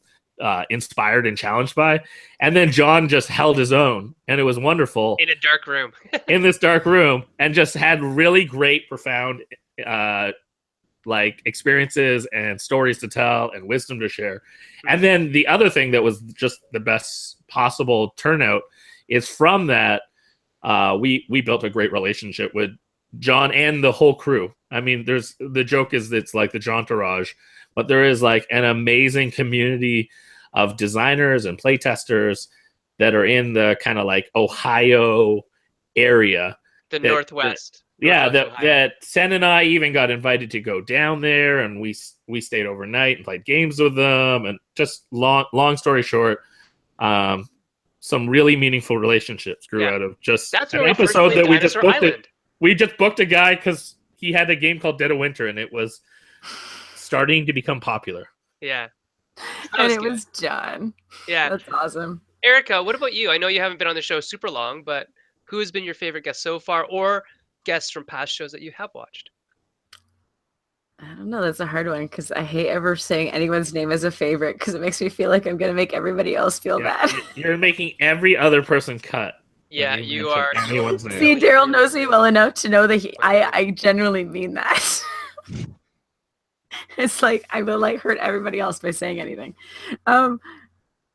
inspired and challenged by. And then John just held his own, and it was wonderful in a dark room. In this dark room, and just had really great, profound like experiences and stories to tell and wisdom to share. And then the other thing that was just the best possible turnout is from that we built a great relationship with John and the whole crew. I mean, the joke is it's like the Johntourage, but there is like an amazing community of designers and playtesters that are in the kind of like Ohio area. The Northwest. That Sen and I even got invited to go down there, and we stayed overnight and played games with them. And just long story short, some really meaningful relationships grew out of just an episode that we just booked. We just booked a guy because he had a game called Dead of Winter, and it was starting to become popular. Yeah. And it was John. Yeah. That's awesome. Erica, what about you? I know you haven't been on the show super long, but who has been your favorite guest so far, or guests from past shows that you have watched? I don't know. That's a hard one because I hate ever saying anyone's name as a favorite because it makes me feel like I'm going to make everybody else feel bad. You're making every other person cut. Yeah, you are. See, Daryl knows me well enough to know that I genuinely mean that. It's like I will like hurt everybody else by saying anything.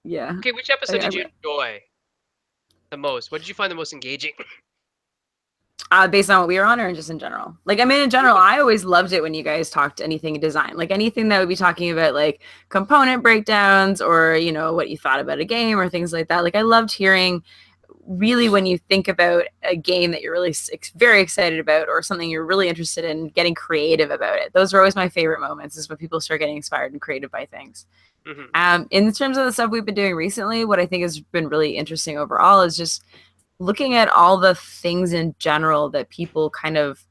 Yeah. Okay, which episode did you enjoy the most? What did you find the most engaging? Based on what we were on, or just in general? Like, I mean, in general, I always loved it when you guys talked anything design, like anything that would be talking about like component breakdowns or, you know, what you thought about a game or things like that. Like, I loved hearing really when you think about a game that you're really very excited about or something you're really interested in, getting creative about it. Those are always my favorite moments, is when people start getting inspired and creative by things. Mm-hmm. In terms of the stuff we've been doing recently, what I think has been really interesting overall is just looking at all the things in general that people kind of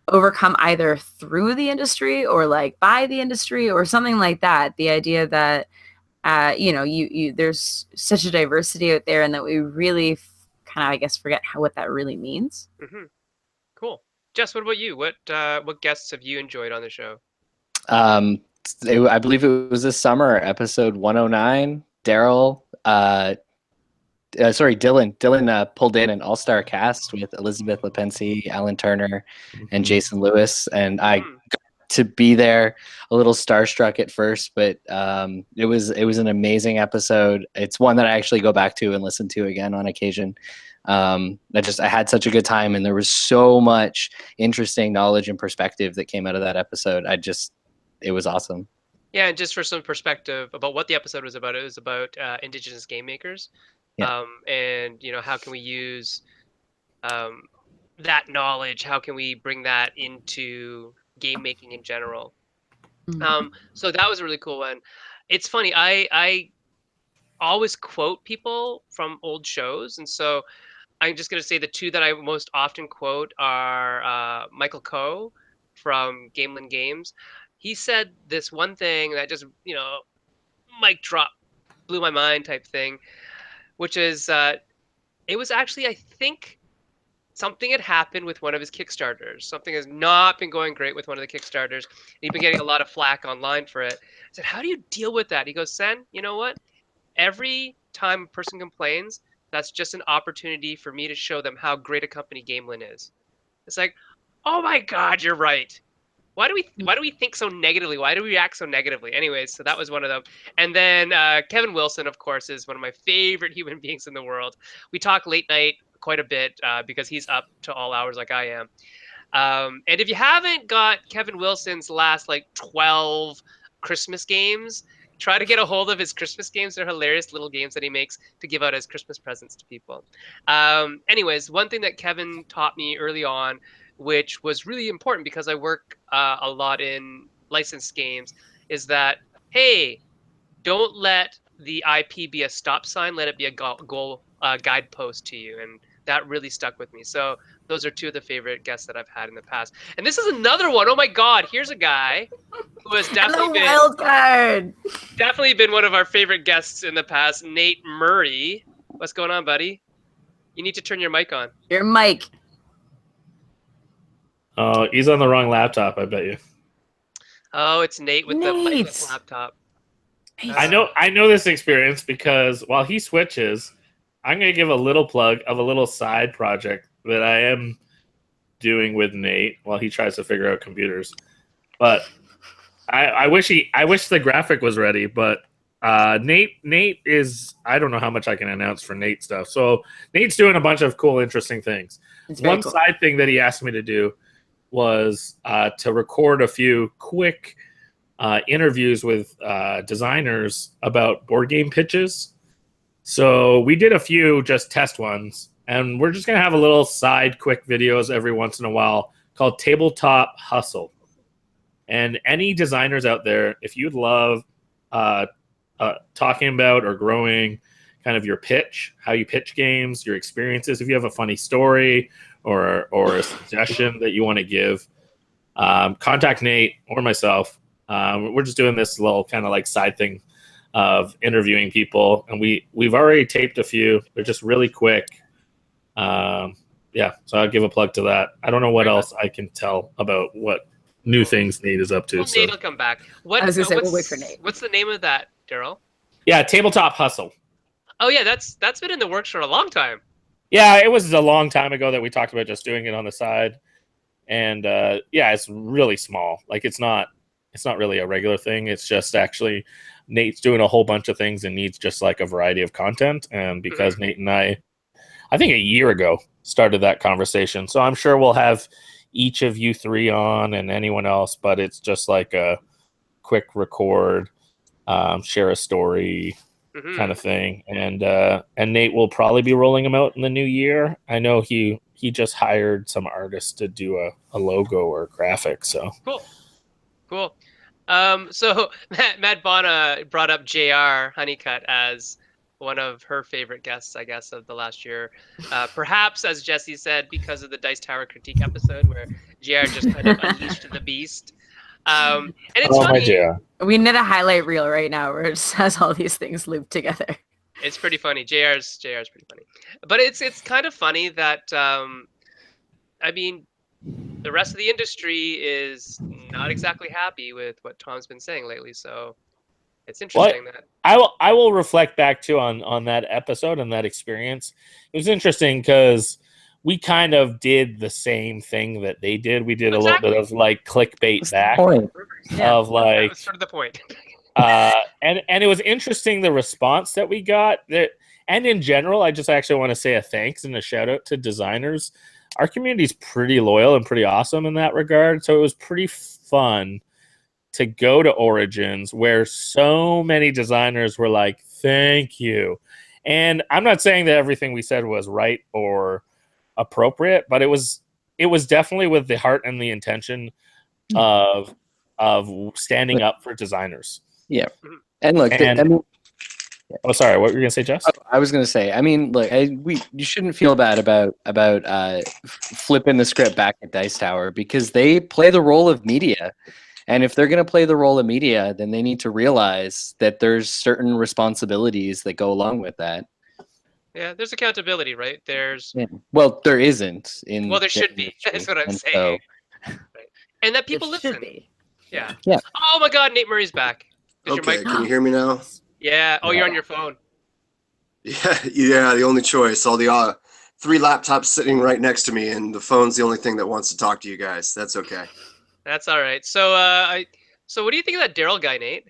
overcome either through the industry or like by the industry or something like that. The idea that, you know, there's such a diversity out there and that we really kind of, I guess, forget what that really means. Mm-hmm. Cool. Jess, what about you? What guests have you enjoyed on the show? I believe it was this summer, episode 109. Daryl, Dylan pulled in an all-star cast with Elizabeth Lepensi, Alan Turner, and Jason Lewis, and I got to be there, a little starstruck at first, but it was an amazing episode. It's one that I actually go back to and listen to again on occasion. I had such a good time, and there was so much interesting knowledge and perspective that came out of that episode. It was awesome. Yeah, and just for some perspective about what the episode was about, it was about Indigenous game makers. Yeah. And, you know, how can we use that knowledge? How can we bring that into game making in general? So that was a really cool one. It's funny. I always quote people from old shows. And so I'm just going to say the two that I most often quote are Michael Coe from Gamelin Games. He said this one thing that just, you know, mic drop, blew my mind type thing, which is it was actually, I think, something had happened with one of his Kickstarters. Something has not been going great with one of the Kickstarters. He'd been getting a lot of flack online for it. I said, how do you deal with that? He goes, Sen, you know what? Every time a person complains, that's just an opportunity for me to show them how great a company Gamelin is. It's like, oh my God, you're right. Why do we think so negatively? Why do we react so negatively? Anyways, so that was one of them. And then Kevin Wilson, of course, is one of my favorite human beings in the world. We talk late night quite a bit because he's up to all hours like I am. And if you haven't got Kevin Wilson's last 12 Christmas games, try to get a hold of his Christmas games. They're hilarious little games that he makes to give out as Christmas presents to people. Anyways, one thing that Kevin taught me early on, which was really important because I work a lot in licensed games, is that, hey, don't let the IP be a stop sign. Let it be a goal guidepost to you. And that really stuck with me. So those are two of the favorite guests that I've had in the past. And this is another one. Oh my God, here's a guy who has definitely been one of our favorite guests in the past, Nate Murray. What's going on, buddy? You need to turn your mic on. Your mic. Oh, he's on the wrong laptop, I bet you. Oh, it's Nate with the micless laptop. I know this experience because while he switches, I'm going to give a little plug of a little side project that I am doing with Nate while he tries to figure out computers. But I wish the graphic was ready, but Nate is, I don't know how much I can announce for Nate stuff. So Nate's doing a bunch of cool, interesting things. One cool side thing that he asked me to do was to record a few quick interviews with designers about board game pitches. So we did a few just test ones, and we're just going to have a little side quick videos every once in a while called Tabletop Hustle. And any designers out there, if you'd love talking about or growing kind of your pitch, how you pitch games, your experiences, if you have a funny story or a suggestion that you want to give, contact Nate or myself. We're just doing this little kind of like side thing of interviewing people, and we've already taped a few. They're just really quick. Yeah, so I'll give a plug to that. I don't know what else I can tell about what new things Nate is up to. Well, so. Nate will come back. I was gonna say we'll wait for Nate. What's the name of that, Daryl? Yeah, Tabletop Hustle. Oh yeah, that's been in the works for a long time. Yeah, it was a long time ago that we talked about just doing it on the side, and yeah, it's really small. Like it's not really a regular thing. It's just actually Nate's doing a whole bunch of things and needs just like a variety of content. And because Nate and I think a year ago started that conversation, so I'm sure we'll have each of you three on and anyone else, but it's just like a quick record, share a story kind of thing. And Nate will probably be rolling them out in the new year. I know he just hired some artists to do a logo or a graphic. So cool. So Matt Bona brought up JR Honeycutt as one of her favorite guests, I guess, of the last year. Perhaps, as Jessey said, because of the Dice Tower critique episode where JR just kind of unleashed the beast. And it's funny. We need a highlight reel right now where it just has all these things looped together. It's pretty funny. JR's pretty funny. But it's kind of funny that, I mean, the rest of the industry is not exactly happy with what Tom's been saying lately. So it's interesting that I will reflect back too on that episode and that experience. It was interesting because we kind of did the same thing that they did. We did a little bit of like clickbait back of like that was sort of the point. And it was interesting the response that we got there. And in general, I just actually want to say a thanks and a shout out to designers. Our community is pretty loyal and pretty awesome in that regard. So it was pretty fun to go to Origins where so many designers were like, thank you. And I'm not saying that everything we said was right or appropriate, but it was definitely with the heart and the intention of standing up for designers. Yeah. And look, oh, sorry, what were you gonna say, Jess? I was gonna say, I mean, look, you shouldn't feel bad about flipping the script back at Dice Tower because they play the role of media. And if they're going to play the role of media, then they need to realize that there's certain responsibilities that go along with that. Yeah, there's accountability, right? Well, there isn't. Well, there should be. That's what I'm saying. Right. And that people listen. Yeah. Oh my God, Nate Murray's back. Okay, can you hear me now? Yeah. Oh, you're on your phone. Yeah. The only choice. All the 3 laptops sitting right next to me, and the phone's the only thing that wants to talk to you guys. That's okay. That's all right. So, so what do you think of that Daryl guy, Nate?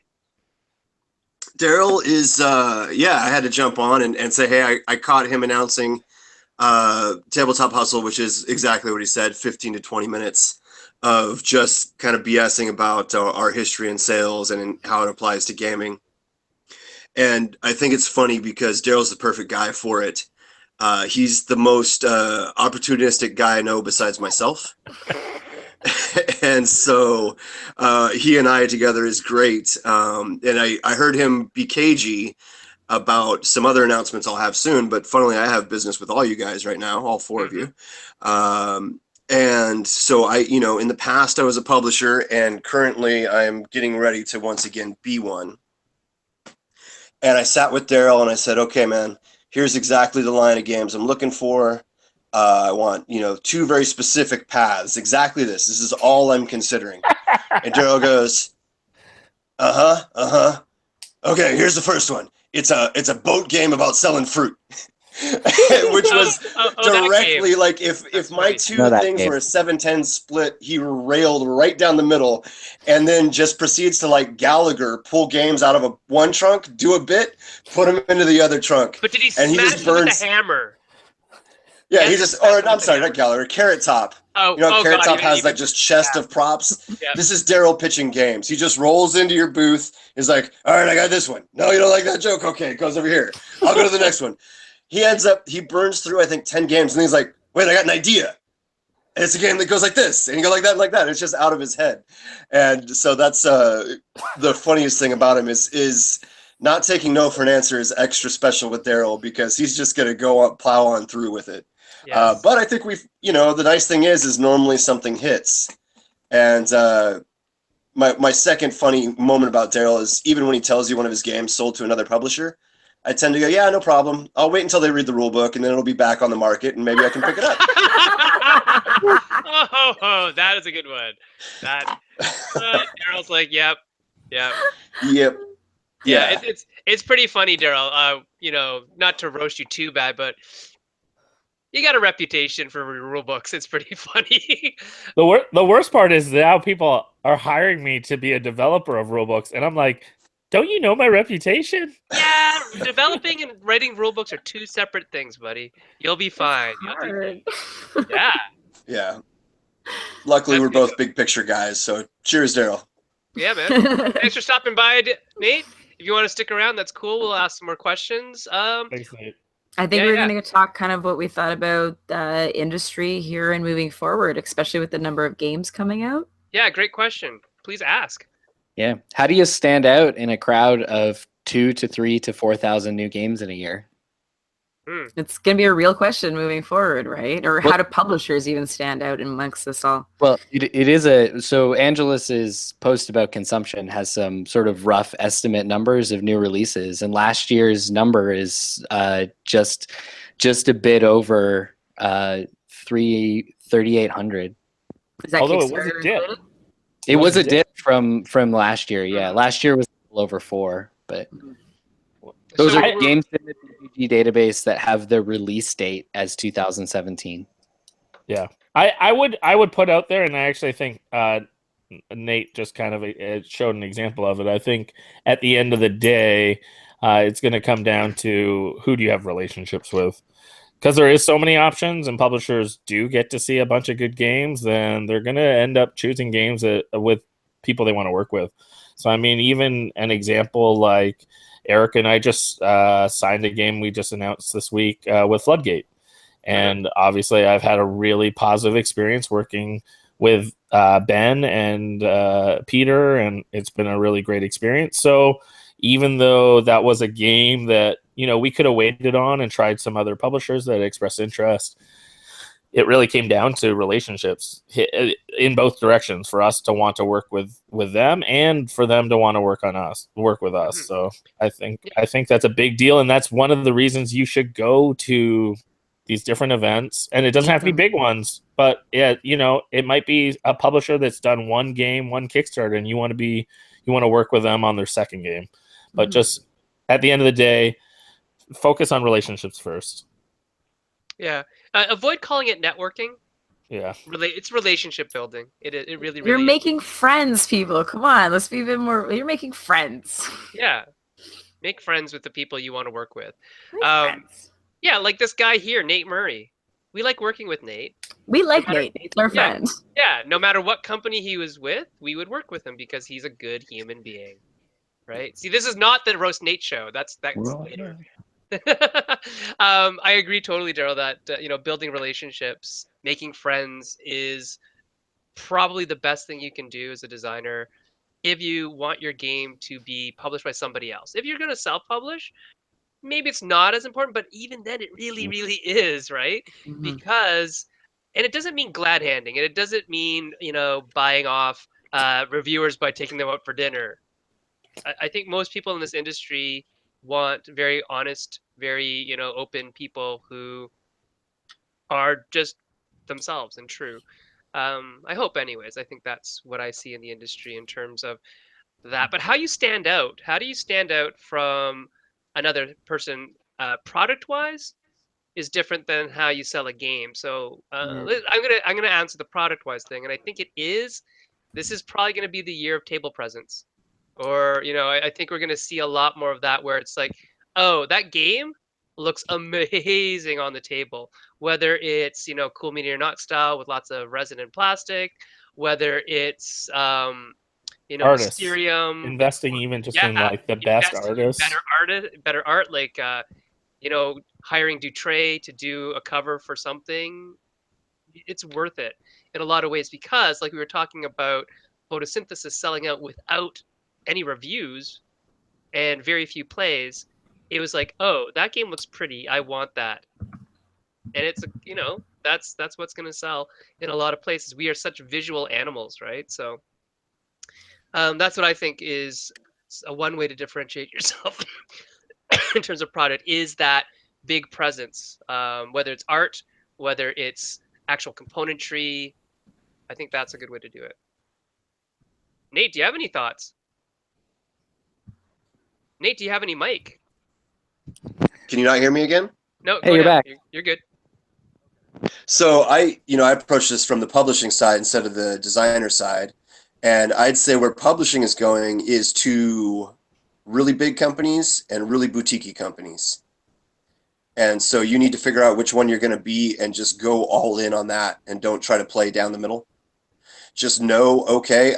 Daryl is, I had to jump on and say, hey, I caught him announcing Tabletop Hustle, which is exactly what he said, 15 to 20 minutes of just kind of BSing about our history and sales and how it applies to gaming. And I think it's funny because Daryl's the perfect guy for it. He's the most opportunistic guy I know besides myself. And so he and I together is great. And I heard him be cagey about some other announcements I'll have soon. But funnily, I have business with all you guys right now, all 4 of you. And so in the past, I was a publisher, and currently I am getting ready to once again be one. And I sat with Daryl and I said, okay, man, here's exactly the line of games I'm looking for. I want, 2 very specific paths. Exactly this. This is all I'm considering. And Daryl goes, okay, here's the first one. It's a boat game about selling fruit. Which was directly like if my 2 things were a 7-10 split, he railed right down the middle, and then just proceeds to like Gallagher pull games out of one trunk, do a bit, put them into the other trunk. But did he smash them with a hammer? Yeah, he just, or I'm sorry, not Gallagher, Carrot Top. Oh, You know, oh Carrot God, Top has you that just chest of props. Yeah. This is Daryl pitching games. He just rolls into your booth. He's like, all right, I got this one. No, you don't like that joke? Okay, it goes over here. I'll go to the next one. He burns through, I think, 10 games, and he's like, wait, I got an idea. And it's a game that goes like this, and you go like that and like that. It's just out of his head. And so that's the funniest thing about him is not taking no for an answer is extra special with Daryl, because he's just going to go on, plow on through with it. Yes. But I think the nice thing is normally something hits. And my second funny moment about Daryl is even when he tells you one of his games sold to another publisher, I tend to go, yeah, no problem. I'll wait until they read the rule book, and then it'll be back on the market, and maybe I can pick it up. Oh, that is a good one. That Daryl's like, yep. Yep. Yeah, it's pretty funny, Daryl. Not to roast you too bad, but you got a reputation for rule books. It's pretty funny. The worst part is now people are hiring me to be a developer of rulebooks, and I'm like, don't you know my reputation? Yeah, developing and writing rule books are two separate things, buddy. You'll be fine. Yeah. Yeah. Luckily, we're both big picture guys, so cheers, Daryl. Yeah, man. Thanks for stopping by, Nate. If you want to stick around, that's cool. We'll ask some more questions. Thanks, Nate. I think we're going to talk kind of what we thought about industry here and moving forward, especially with the number of games coming out. Yeah, great question. Please ask. Yeah. How do you stand out in a crowd of 2,000 to 3,000 to 4,000 new games in a year? It's going to be a real question moving forward, right? Or how do publishers even stand out amongst this all? Well, it is so Angelus's post about consumption has some sort of rough estimate numbers of new releases, and last year's number is just a bit over 3,800. Although it was a dip. It was a dip from last year. Yeah, last year was a little over 4, but those are games in the BGG database that have the release date as 2017. Yeah, I would put out there, and I actually think Nate just kind of showed an example of it. I think at the end of the day, it's going to come down to who do you have relationships with. Because there is so many options, and publishers do get to see a bunch of good games, then they're going to end up choosing games with people they want to work with. So, I mean, even an example like Eric and I just signed a game we just announced this week with Floodgate. And obviously, I've had a really positive experience working with Ben and Peter, and it's been a really great experience. So even though that was a game that, we could have waited on and tried some other publishers that expressed interest, it really came down to relationships in both directions for us to want to work with them and for them to want to work with us. So I think that's a big deal. And that's one of the reasons you should go to these different events, and it doesn't have to be big ones, but it might be a publisher that's done one game, one Kickstarter, and you want to work with them on their second game. But just at the end of the day, focus on relationships first. Yeah. Avoid calling it networking. Yeah. It's relationship building. It really You're is. making friends, people. Come on, let's be a bit more. You're making friends. Yeah. Make friends with the people you want to work with. Friends. Yeah, like this guy here, Nate Murray. We like working with Nate. We like Nate. Nate's our friend. Yeah, no matter what company he was with, we would work with him because he's a good human being. Right? See, this is not the Roast Nate show. That's later. I agree totally, Daryl, that building relationships, making friends is probably the best thing you can do as a designer if you want your game to be published by somebody else. If you're going to self-publish, maybe it's not as important, but even then it really, really is, right? Because, and it doesn't mean glad handing, and it doesn't mean, buying off reviewers by taking them out for dinner. I think most people in this industry want very honest, very, open people who are just themselves and true. I hope anyways. I think that's what I see in the industry in terms of that. But how you stand out? How do you stand out from another person product-wise is different than how you sell a game. So I'm gonna answer the product-wise thing, and I think this is probably gonna be the year of table presence. Or, I think we're going to see a lot more of that where it's like, oh, that game, looks amazing on the table. Whether it's, you know, cool mini or not style with lots of resin and plastic, whether it's you know, Artists Mysterium, investing even just in yeah, like the best investing in artists. better art, like you know, hiring Dutray to do a cover for something. It's worth it in a lot of ways because, like we were talking about, photosynthesis selling out without any reviews and very few plays. It was like, oh, that game looks pretty. I want that, and it's, you know, that's what's going to sell in a lot of places. We are such visual animals, right? So that's what I think is a one way to differentiate yourself in terms of product, is that big presence, whether it's art, whether it's actual componentry. I think that's a good way to do it. Nate, do you have any thoughts? Nate, do you have any mic? Can you not hear me again? No, Hey, go you're ahead. back. You're good. So I approach this from the publishing side instead of the designer side. And I'd say where publishing is going is to really big companies and really boutique companies. And so you need to figure out which one you're going to be and just go all in on that and don't try to play down the middle. Just know, okay,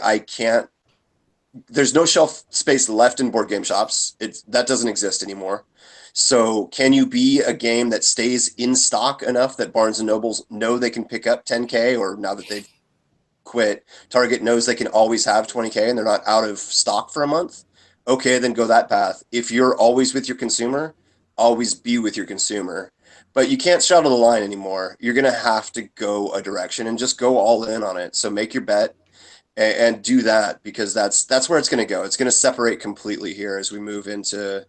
there's no shelf space left in board game shops. That doesn't exist anymore. So can you be a game that stays in stock enough that Barnes and Nobles know they can pick up 10K, or now that they've quit, Target knows they can always have 20K and they're not out of stock for a month? Okay, then go that path. If you're always with your consumer, always be with your consumer. But you can't straddle the line anymore. You're going to have to go a direction and just go all in on it. So make your bet and do that, because that's where it's going to go. It's going to separate completely here as we move into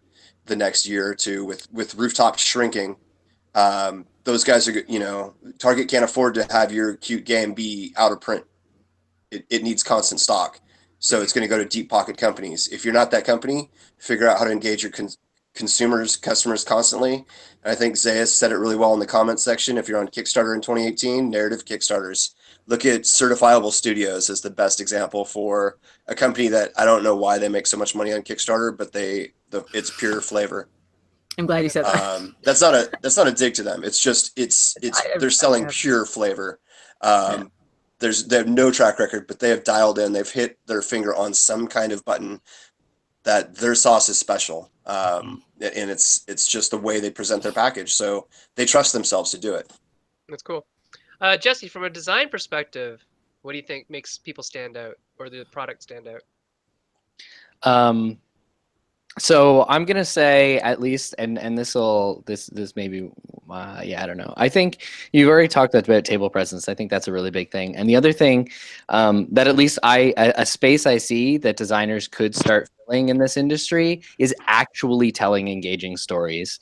the next year or two with rooftop shrinking. Those guys are, you know, Target can't afford to have your cute game be out of print. It needs constant stock. So it's going to go to deep pocket companies. If you're not that company, figure out how to engage your customers constantly. And I think Zayas said it really well in the comments section. If you're on Kickstarter in 2018, narrative Kickstarters. Look at Certifiable Studios as the best example for a company that I don't know why they make so much money on Kickstarter, but it's pure flavor. I'm glad you said that. That's not a dig to them. It's just they're selling pure flavor. They have no track record, but they have dialed in. They've hit their finger on some kind of button that their sauce is special, and it's just the way they present their package. So they trust themselves to do it. That's cool. Jessey, from a design perspective, what do you think makes people stand out or the product stand out? So I'm gonna say, at least, and this maybe, I don't know. I think you've already talked about table presence. I think that's a really big thing. And the other thing that at least a space I see that designers could start filling in this industry is actually telling engaging stories.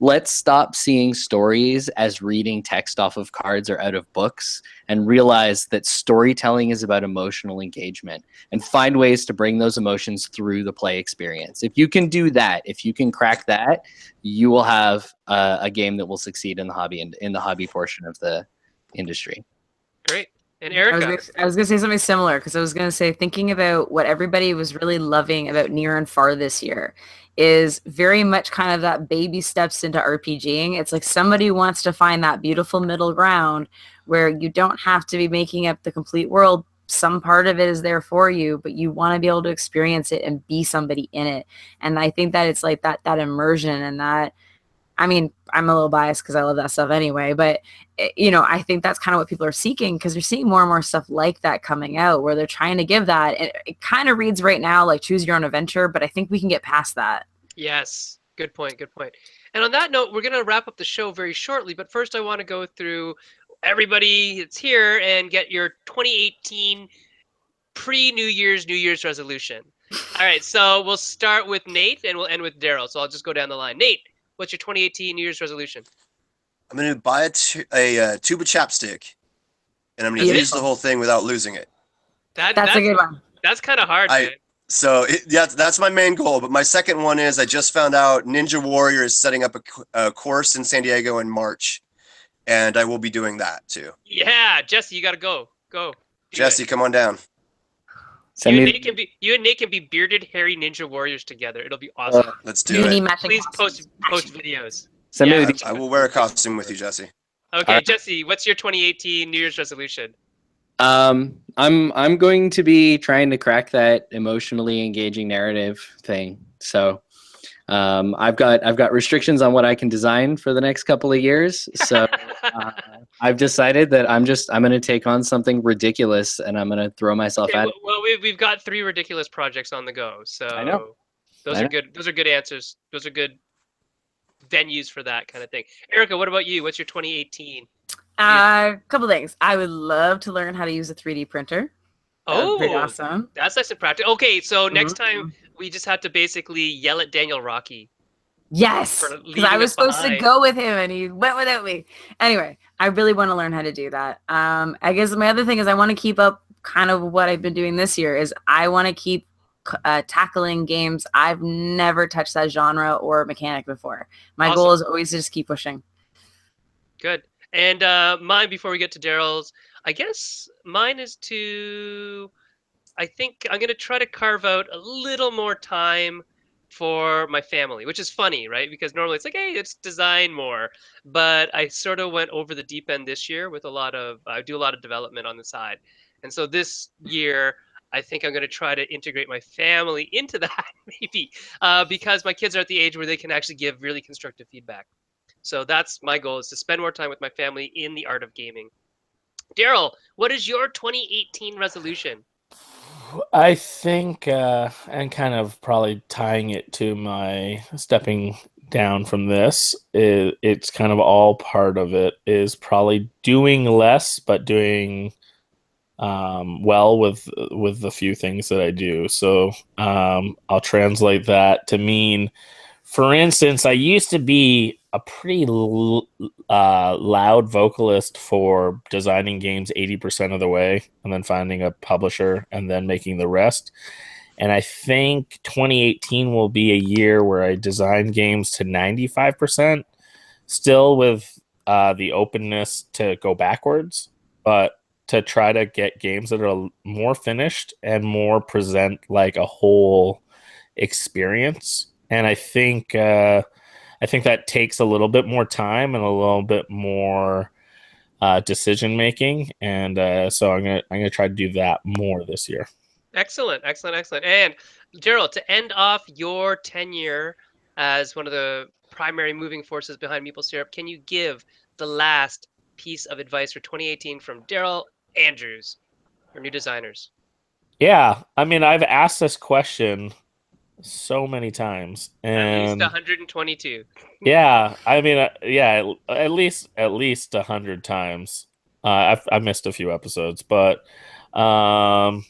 Let's stop seeing stories as reading text off of cards or out of books, and realize that storytelling is about emotional engagement, and find ways to bring those emotions through the play experience. If you can do that, if you can crack that, you will have a game that will succeed in the hobby and in the hobby portion of the industry. Great. And Erica? I was gonna say something similar, because I was gonna say, thinking about what everybody was really loving about Near and Far this year is very much kind of that baby steps into RPGing. It's like somebody wants to find that beautiful middle ground where you don't have to be making up the complete world. Some part of it is there for you, but you want to be able to experience it and be somebody in it. And I think that it's like that immersion, and that, I mean, I'm a little biased because I love that stuff anyway, but you know, I think that's kind of what people are seeking, because they're seeing more and more stuff like that coming out where they're trying to give that. And it kind of reads right now like choose your own adventure, but I think we can get past that. Yes. Good point. Good point. And on that note, we're going to wrap up the show very shortly, but first I want to go through everybody that's here and get your 2018 pre-New Year's resolution. All right, so we'll start with Nate and we'll end with Daryl. So I'll just go down the line. Nate, what's your 2018 New Year's resolution? I'm going to buy a tube of chapstick, and I'm going to use the whole thing without losing it. That's a good one. That's kind of hard, man. So that's my main goal. But my second one is, I just found out Ninja Warrior is setting up a course in San Diego in March, and I will be doing that too. Yeah, Jessey, you got to go. Go. Jessey, come on down. You and Nate can be bearded, hairy ninja warriors together. It'll be awesome. Let's do it. Please post videos. Send me Yeah. the I will wear a costume with you, Jesse. Okay, Alright. Jesse, what's your 2018 New Year's resolution? I'm going to be trying to crack that emotionally engaging narrative thing. So I've got restrictions on what I can design for the next couple of years. So I've decided that I'm going to take on something ridiculous and I'm going to throw myself Okay, at it. well, we've got 3 ridiculous projects on the go, so I know. those I are know. good. Those are good answers. Those are good venues for that kind of thing. Erica, what about you? What's your 2018? Couple things. I would love to learn how to use a 3D printer. That would be pretty Oh, awesome. that's nice and practical. Okay, so next time Mhm. we just have to basically yell at Daniel Rocky Yes, for because I leaving was us supposed to behind. go with him and he went without me. Anyway, I really want to learn how to do that. I guess my other thing is I want to keep up kind of what I've been doing this year is I want to keep tackling games I've never touched that genre or mechanic before. My goal is always to just keep pushing. Good. And mine, before we get to Daryl's, I guess mine is to, I think I'm going to try to carve out a little more time for my family, which is funny, right? Because normally it's like, hey, it's design more. But I sort of went over the deep end this year with I do a lot of development on the side. And so this year, I think I'm going to try to integrate my family into that, maybe, because my kids are at the age where they can actually give really constructive feedback. So that's my goal, is to spend more time with my family in the art of gaming. Daryl, what is your 2018 resolution? I think, and kind of probably tying it to my stepping down from this, it's kind of all part of it, is probably doing less, but doing well with the few things that I do. So I'll translate that to mean, for instance, I used to be a pretty loud vocalist for designing games 80% of the way and then finding a publisher and then making the rest. And I think 2018 will be a year where I design games to 95%, still with the openness to go backwards, but to try to get games that are more finished and more present like a whole experience. And I think that takes a little bit more time and a little bit more decision making, and so I'm gonna try to do that more this year. Excellent, excellent, excellent. And Daryl, to end off your tenure as one of the primary moving forces behind Meeple Syrup, can you give the last piece of advice for 2018 from Daryl Andrews, our new designers? Yeah, I mean, I've asked this question so many times, At least and 122. yeah, I mean, yeah, at least 100 times. I missed a few episodes, but I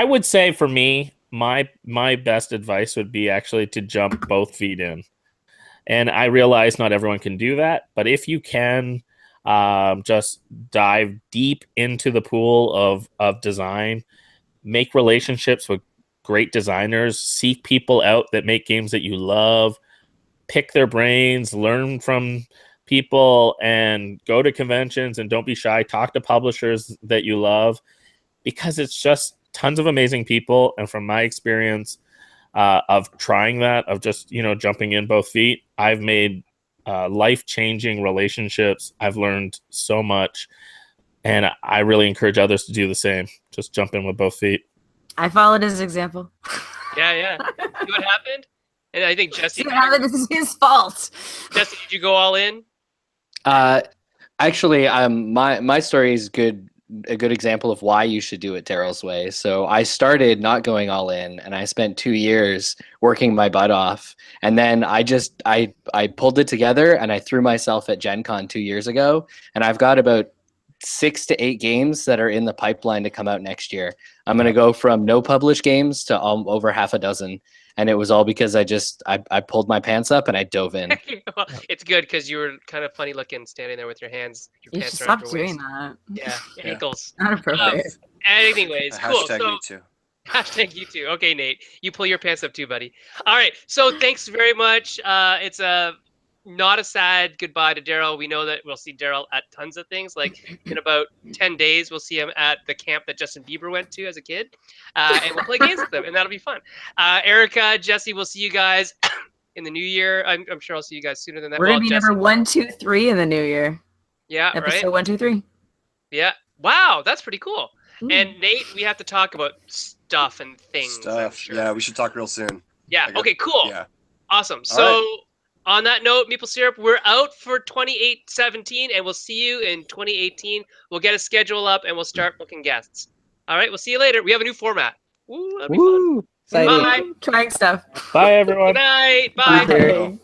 would say for me, my best advice would be actually to jump both feet in. And I realize not everyone can do that, but if you can, just dive deep into the pool of design, make relationships with great designers, seek people out that make games that you love, pick their brains, learn from people, and go to conventions, and don't be shy. Talk to publishers that you love, because it's just tons of amazing people. And from my experience of trying that, of just, jumping in both feet, I've made life-changing relationships. I've learned so much, and I really encourage others to do the same. Just jump in with both feet. I followed his example. Yeah. See what happened? And I think Jesse. See what happened? This is his fault. Jesse, did you go all in? Actually, my story is a good example of why you should do it Daryl's way. So I started not going all in, and I spent 2 years working my butt off, and then I pulled it together and I threw myself at Gen Con 2 years ago, and I've got about 6 to 8 games that are in the pipeline to come out next year. I'm going to go from no published games to over half a dozen. And it was all because I pulled my pants up and I dove in. Well, it's good because you were kind of funny looking standing there with your hands, your You pants should around stop your doing waist. that. Yeah, ankles. Not appropriate. Anyways, cool. Hashtag So me too. hashtag you too. Okay, Nate, you pull your pants up too, buddy. All right. So thanks very much. It's not a sad goodbye to Daryl. We know that we'll see Daryl at tons of things. Like in about 10 days, we'll see him at the camp that Justin Bieber went to as a kid. And we'll play games with him, and that'll be fun. Erica, Jesse, we'll see you guys in the new year. I'm sure I'll see you guys sooner than that. We're Well, gonna be Jessey- number 1, 2, 3 in the new year. Yeah, Episode right. 1, 2, 3. Yeah. Wow, that's pretty cool. Ooh. And Nate, we have to talk about stuff and things. I'm sure. Yeah, we should talk real soon. Yeah. Okay. Cool. Yeah. Awesome. All So on that note, Meeple Syrup, we're out for 2017, and we'll see you in 2018. We'll get a schedule up, and we'll start booking guests. All right. We'll see you later. We have a new format. Ooh, that'll be fun. Woo! Exciting. Bye. Trying stuff. Bye, everyone. Good night. Bye. Bye.